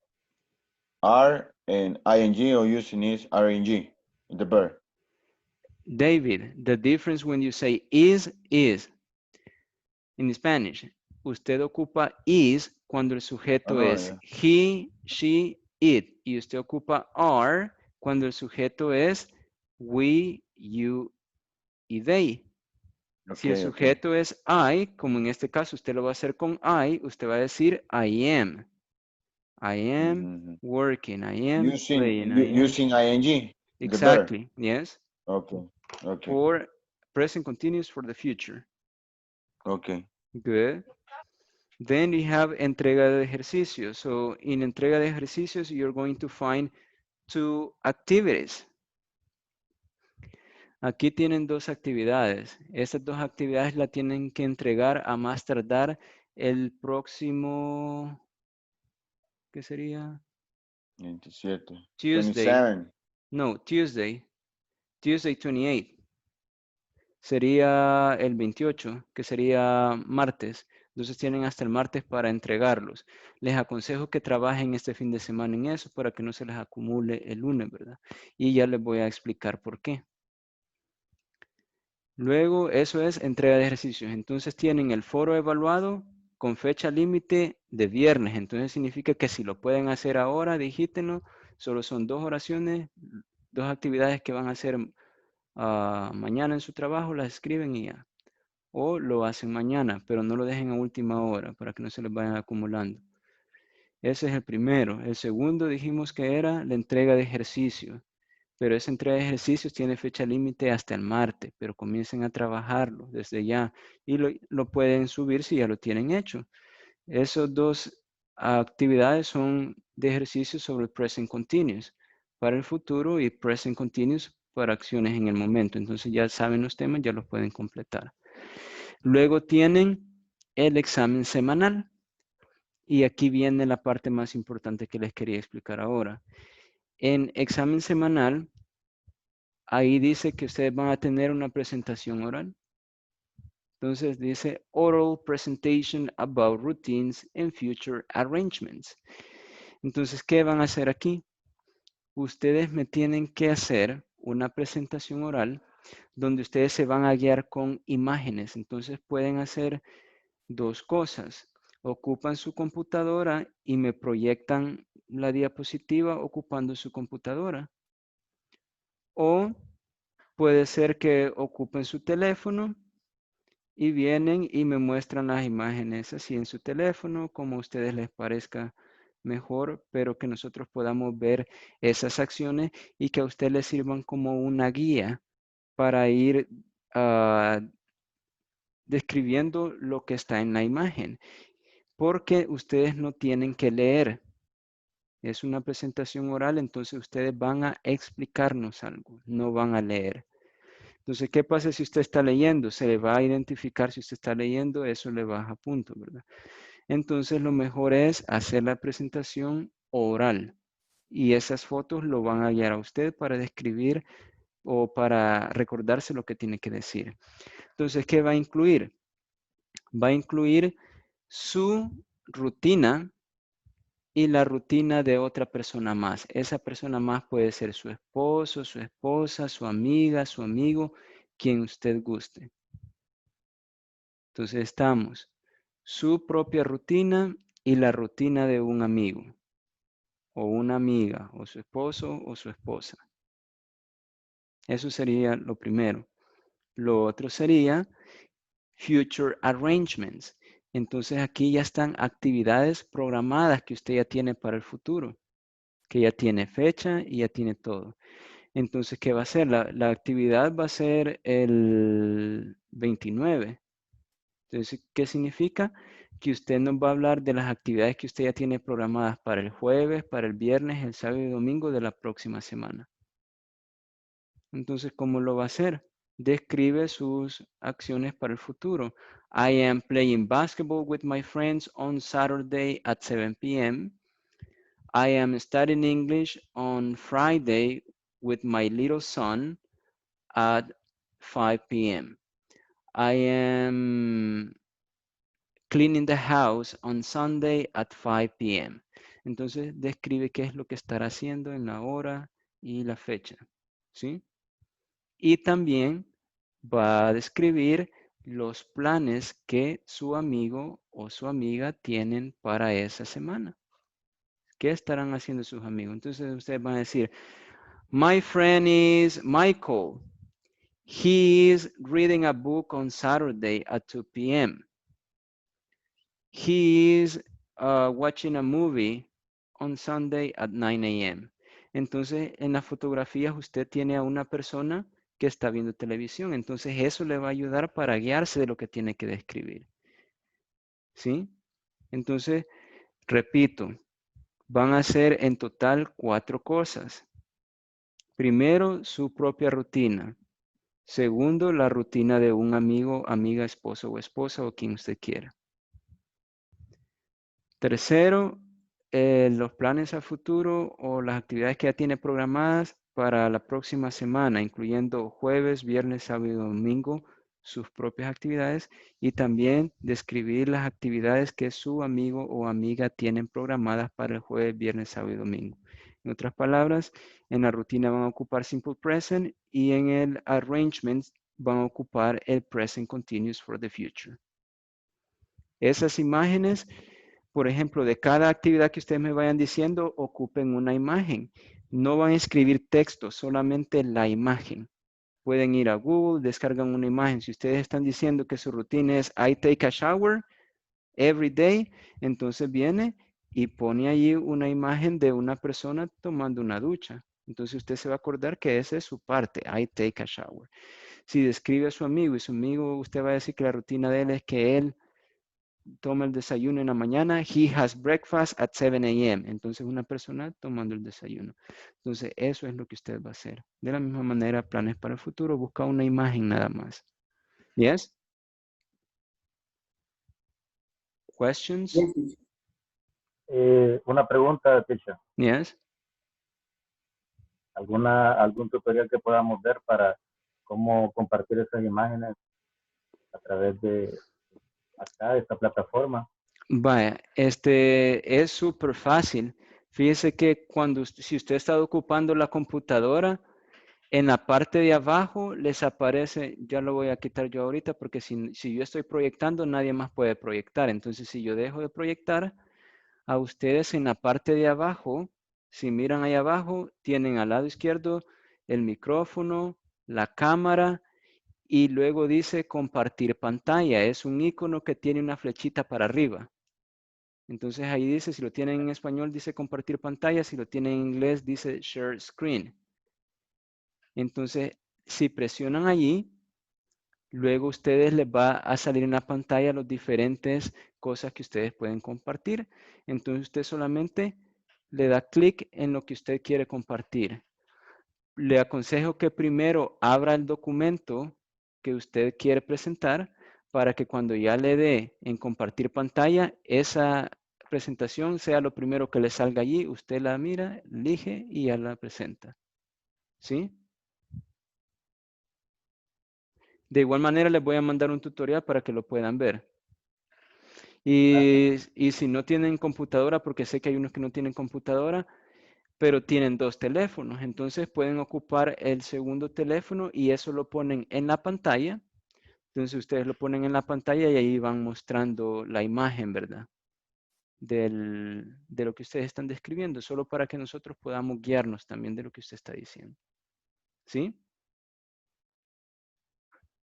are and ing or using is ing, the verb. David, the difference when you say is. In Spanish, usted ocupa is cuando el sujeto es Yeah. he, she, it. Y usted ocupa are cuando el sujeto es we, you y they. Si el sujeto es I, como en este caso usted lo va a hacer con I, usted va a decir I am. I am working. I am playing. Using ing. Exactly. Yes. Okay. For present continuous for the future. Okay. Good. Then you have entrega de ejercicios. So in entrega de ejercicios, you're going to find 2 activities. Aquí tienen 2 actividades. Estas 2 actividades la tienen que entregar a más tardar el próximo, ¿qué sería? 27. Tuesday. 27. No, Tuesday. Tuesday 28. Sería el 28, que sería martes. Entonces tienen hasta el martes para entregarlos. Les aconsejo que trabajen este fin de semana en eso para que no se les acumule el lunes, ¿verdad? Y ya les voy a explicar por qué. Luego, eso es entrega de ejercicios. Entonces tienen el foro evaluado con fecha límite de viernes. Entonces significa que si lo pueden hacer ahora, digítenlo. Solo son 2 oraciones, 2 actividades que van a hacer mañana en su trabajo, las escriben y ya. O lo hacen mañana, pero no lo dejen a última hora para que no se les vayan acumulando. Ese es el primero. El segundo dijimos que era la entrega de ejercicios. Pero esa entrega de ejercicios tiene fecha límite hasta el martes, pero comiencen a trabajarlo desde ya y lo pueden subir si ya lo tienen hecho. Esas 2 actividades son de ejercicios sobre present continuous para el futuro y present continuous para acciones en el momento. Entonces ya saben los temas, ya los pueden completar. Luego tienen el examen semanal y aquí viene la parte más importante que les quería explicar ahora. En examen semanal, ahí dice que ustedes van a tener una presentación oral. Entonces dice oral presentation about routines and future arrangements. Entonces, ¿qué van a hacer aquí? Ustedes me tienen que hacer una presentación oral donde ustedes se van a guiar con imágenes. Entonces pueden hacer 2 cosas. Ocupan su computadora y me proyectan la diapositiva ocupando su computadora. O puede ser que ocupen su teléfono y vienen y me muestran las imágenes así en su teléfono, como a ustedes les parezca mejor, pero que nosotros podamos ver esas acciones y que a ustedes les sirvan como una guía para ir describiendo lo que está en la imagen, porque ustedes no tienen que leer. Es una presentación oral, entonces ustedes van a explicarnos algo, no van a leer. Entonces, ¿qué pasa si usted está leyendo? Se le va a identificar si usted está leyendo, eso le baja puntos, ¿verdad? Entonces, lo mejor es hacer la presentación oral. Y esas fotos lo van a guiar a usted para describir o para recordarse lo que tiene que decir. Entonces, ¿qué va a incluir? Va a incluir su rutina y la rutina de otra persona más. Esa persona más puede ser su esposo, su esposa, su amiga, su amigo, quien usted guste. Entonces estamos su propia rutina y la rutina de un amigo o una amiga o su esposo o su esposa. Eso sería lo primero. Lo otro sería future arrangements. Entonces aquí ya están actividades programadas que usted ya tiene para el futuro, que ya tiene fecha y ya tiene todo. Entonces, ¿qué va a hacer? La actividad va a ser el 29. Entonces, ¿qué significa? Que usted nos va a hablar de las actividades que usted ya tiene programadas para el jueves, para el viernes, el sábado y domingo de la próxima semana. Entonces, ¿cómo lo va a hacer? Describe sus acciones para el futuro. I am playing basketball with my friends on Saturday at 7 p.m. I am studying English on Friday with my little son at 5 p.m. I am cleaning the house on Sunday at 5 p.m. Entonces, describe qué es lo que estará haciendo en la hora y la fecha, ¿sí? Y también va a describir los planes que su amigo o su amiga tienen para esa semana. ¿Qué estarán haciendo sus amigos? Entonces, ustedes van a decir, my friend is Michael. He is reading a book on Saturday at 2 p.m. He is watching a movie on Sunday at 9 a.m. Entonces, en las fotografías usted tiene a una persona que está viendo televisión. Entonces, eso le va a ayudar para guiarse de lo que tiene que describir. ¿Sí? Entonces, repito, van a hacer en total 4 cosas. Primero, su propia rutina. Segundo, la rutina de un amigo, amiga, esposo o esposa o quien usted quiera. Tercero, los planes a futuro o las actividades que ya tiene programadas para la próxima semana, incluyendo jueves, viernes, sábado y domingo sus propias actividades y también describir las actividades que su amigo o amiga tienen programadas para el jueves, viernes, sábado y domingo. En otras palabras, en la rutina van a ocupar simple present y en el arrangement van a ocupar el present continuous for the future. Esas imágenes, por ejemplo, de cada actividad que ustedes me vayan diciendo, ocupen una imagen. No van a escribir texto, solamente la imagen. Pueden ir a Google, descargan una imagen. Si ustedes están diciendo que su rutina es I take a shower every day, entonces viene y pone allí una imagen de una persona tomando una ducha. Entonces usted se va a acordar que esa es su parte, I take a shower. Si describe a su amigo y su amigo, usted va a decir que la rutina de él es que él toma el desayuno en la mañana, he has breakfast at 7 a.m. Entonces una persona tomando el desayuno. Entonces eso es lo que usted va a hacer. De la misma manera, planes para el futuro, busca una imagen nada más. Yes? Questions? Una pregunta, teacher. Yes? ¿Algún tutorial que podamos ver para cómo compartir esas imágenes a través de acá, esta plataforma? Vaya, es súper fácil. Fíjese que si usted está ocupando la computadora, en la parte de abajo les aparece, ya lo voy a quitar yo ahorita porque si yo estoy proyectando, nadie más puede proyectar. Entonces, si yo dejo de proyectar, a ustedes en la parte de abajo, si miran ahí abajo, tienen al lado izquierdo el micrófono, la cámara y luego dice compartir pantalla. Es un icono que tiene una flechita para arriba. Entonces ahí dice, si lo tienen en español, dice compartir pantalla. Si lo tienen en inglés, dice share screen. Entonces, si presionan allí, luego ustedes les va a salir en la pantalla las diferentes cosas que ustedes pueden compartir. Entonces usted solamente le da clic en lo que usted quiere compartir. Le aconsejo que primero abra el documento que usted quiere presentar para que cuando ya le dé en compartir pantalla, esa presentación sea lo primero que le salga allí. Usted la mira, elige y ya la presenta. ¿Sí? De igual manera les voy a mandar un tutorial para que lo puedan ver. Y si no tienen computadora, porque sé que hay unos que no tienen computadora, pero tienen dos teléfonos, entonces pueden ocupar el segundo teléfono y eso lo ponen en la pantalla. Entonces ustedes lo ponen en la pantalla y ahí van mostrando la imagen, ¿verdad? De lo que ustedes están describiendo, solo para que nosotros podamos guiarnos también de lo que usted está diciendo. ¿Sí?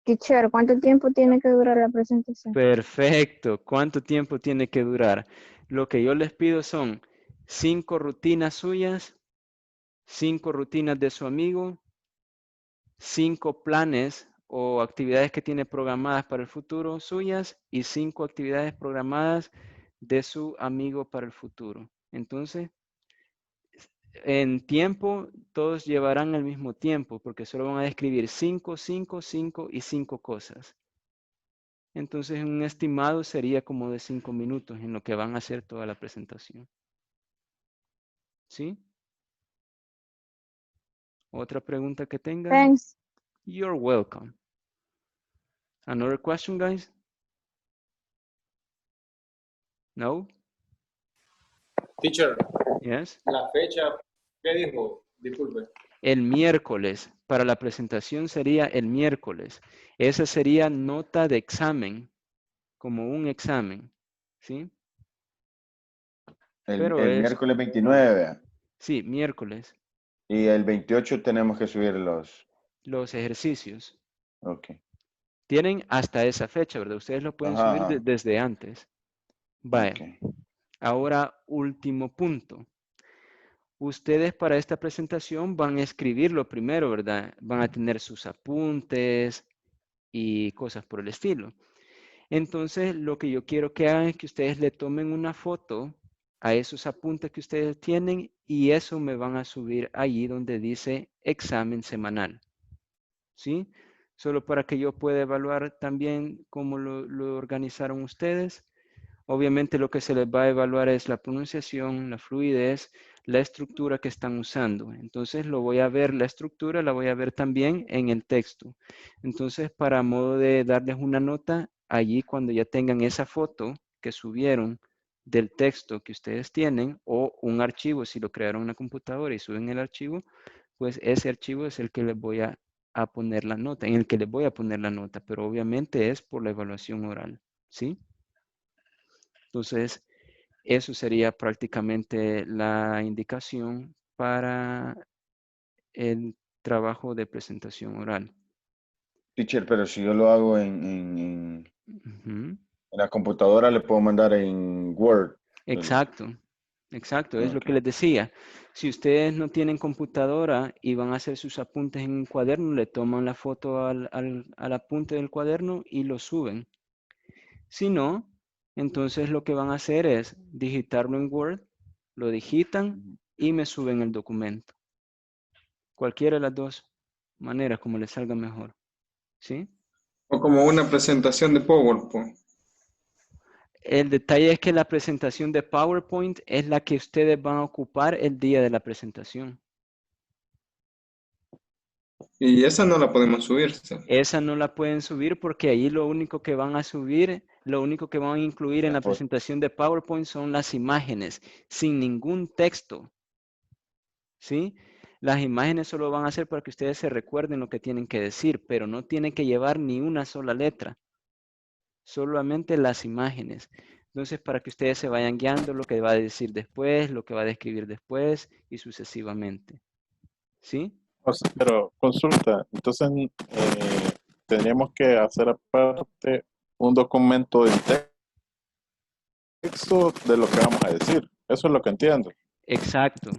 Teacher, ¿cuánto tiempo tiene que durar la presentación? Perfecto. ¿Cuánto tiempo tiene que durar? Lo que yo les pido son 5 rutinas suyas, 5 rutinas de su amigo, 5 planes o actividades que tiene programadas para el futuro suyas y 5 actividades programadas de su amigo para el futuro. Entonces, en tiempo, todos llevarán el mismo tiempo porque solo van a describir 5, 5, 5 y 5 cosas. Entonces, un estimado sería como de 5 minutos en lo que van a hacer toda la presentación. ¿Sí? ¿Otra pregunta que tengan? Thanks. You're welcome. Another question, guys? No? Teacher, Yes? la fecha, ¿qué dijo? Disculpe. El miércoles. Para la presentación sería el miércoles. Esa sería nota de examen, como un examen. ¿Sí? Pero El es... miércoles 29. Sí, miércoles. Y el 28 tenemos que subir Los ejercicios. Ok. Tienen hasta esa fecha, ¿verdad? Ustedes lo pueden Ajá, subir ajá. desde antes. Vaya. Ok. Ahora, último punto. Ustedes para esta presentación van a escribirlo primero, ¿verdad? Van a tener sus apuntes y cosas por el estilo. Entonces, lo que yo quiero que hagan es que ustedes le tomen una foto a esos apuntes que ustedes tienen y eso me van a subir allí donde dice examen semanal. ¿Sí? Solo para que yo pueda evaluar también cómo lo organizaron ustedes. Obviamente lo que se les va a evaluar es la pronunciación, la fluidez, la estructura que están usando. Entonces lo voy a ver, la estructura la voy a ver también en el texto. Entonces, para modo de darles una nota, allí cuando ya tengan esa foto que subieron del texto que ustedes tienen o un archivo, si lo crearon en una computadora y suben el archivo, pues ese archivo es el que les voy a poner la nota, en el que les voy a poner la nota, pero obviamente es por la evaluación oral, ¿sí? Entonces, eso sería prácticamente la indicación para el trabajo de presentación oral. Teacher, pero si yo lo hago Ujú. en la computadora, le puedo mandar en Word. Exacto, exacto, es lo Ok. que les decía. Si ustedes no tienen computadora y van a hacer sus apuntes en un cuaderno, le toman la foto al apunte del cuaderno y lo suben. Si no, entonces lo que van a hacer es digitarlo en Word, lo digitan y me suben el documento. Cualquiera de las dos maneras, como les salga mejor. ¿Sí? O como una presentación de PowerPoint. El detalle es que la presentación de PowerPoint es la que ustedes van a ocupar el día de la presentación. Y esa no la podemos subir. Esa no la pueden subir porque ahí lo único que van a subir, lo único que van a incluir en la presentación de PowerPoint son las imágenes, sin ningún texto. ¿Sí? Las imágenes solo van a ser para que ustedes se recuerden lo que tienen que decir, pero no tienen que llevar ni una sola letra. Solamente las imágenes. Entonces, para que ustedes se vayan guiando lo que va a decir después, lo que va a describir después y sucesivamente. ¿Sí? O sea, pero consulta, entonces tendríamos que hacer aparte un documento de texto de lo que vamos a decir. Eso es lo que entiendo. Exacto.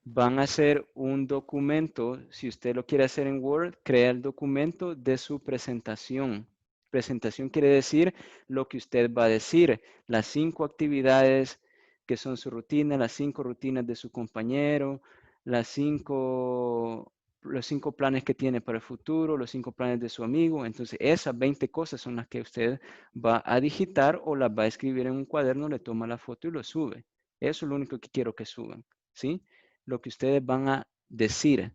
Van a hacer un documento, si usted lo quiere hacer en Word, crea el documento de su presentación. Presentación quiere decir lo que usted va a decir, las 5 actividades que son su rutina, las 5 rutinas de su compañero, los 5 planes que tiene para el futuro, los 5 planes de su amigo. Entonces, esas 20 cosas son las que usted va a digitar o las va a escribir en un cuaderno, le toma la foto y lo sube. Eso es lo único que quiero que suban, ¿sí? Lo que ustedes van a decir.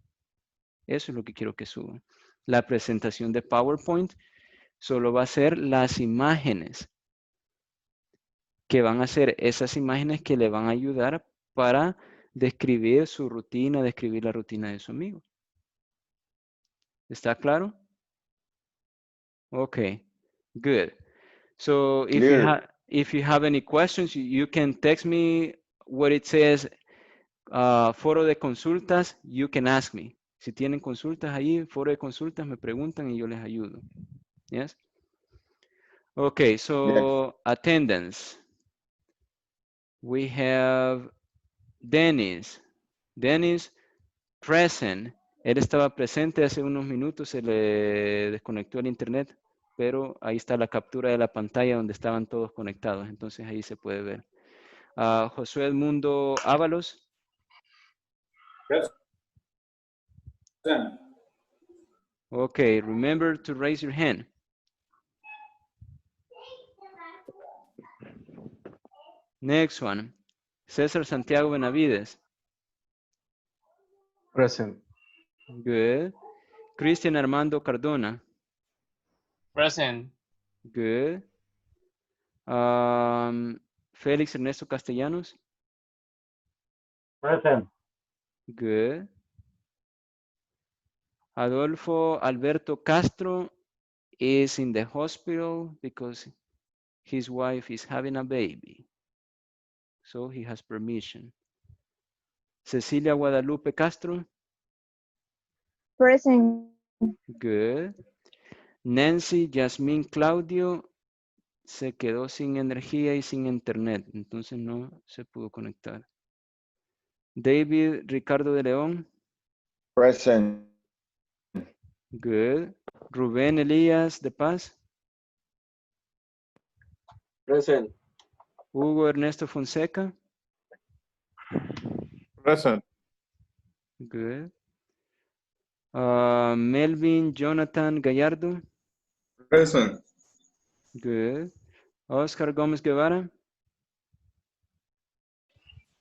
Eso es lo que quiero que suban. La presentación de PowerPoint solo va a ser las imágenes, que van a ser esas imágenes que le van a ayudar para describir su rutina, describir la rutina de su amigo. ¿Está claro? Okay, good. So if you have any questions, you can text me what it says. Foro de consultas, you can ask me. Si tienen consultas ahí, foro de consultas, me preguntan y yo les ayudo. Yes? Okay, so attendance. We have Dennis. Dennis, present. Él estaba presente hace unos minutos, se le desconectó el internet, pero ahí está la captura de la pantalla donde estaban todos conectados, entonces ahí se puede ver. Josué Edmundo Ábalos. Okay, remember to raise your hand. Next one, César Santiago Benavides. Present. Good. Cristian Armando Cardona. Present. Good. Félix Ernesto Castellanos. Present. Good. Adolfo Alberto Castro is in the hospital because his wife is having a baby. So he has permission. Cecilia Guadalupe Castro. Present. Good. Nancy Yasmín Claudio se quedó sin energía y sin internet, entonces no se pudo conectar. David Ricardo de León. Present. Good. Rubén Elías de Paz. Present. Hugo Ernesto Fonseca. Present. Good. Melvin Jonathan Gallardo. Present. Good. Oscar Gómez Guevara.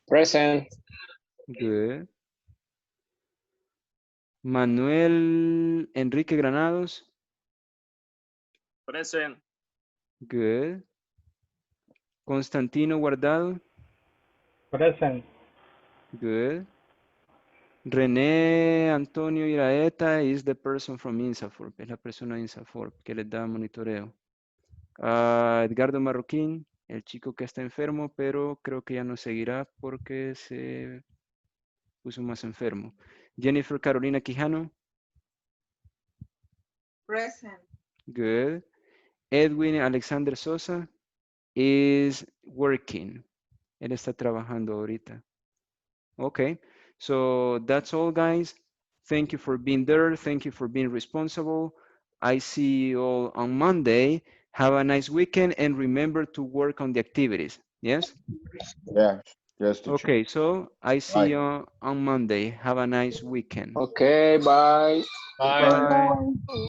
Present. Good. Manuel Enrique Granados. Present. Good. Constantino Guardado. Present. Good. René Antonio Iraeta is the person from INSAFORP. Es la persona de INSAFORP que les da monitoreo. Edgardo Marroquín, el chico que está enfermo, pero creo que ya no seguirá porque se puso más enfermo. Jennifer Carolina Quijano. Present. Good. Edwin Alexander Sosa is working. Él está trabajando ahorita. Okay, so that's all, guys. Thank you for being there. Thank you for being responsible. I see you all on Monday. Have a nice weekend and remember to work on the activities. Yes? Yes, teacher. Okay, so I see Bye. you on Monday. Have a nice weekend. Okay, bye. Bye.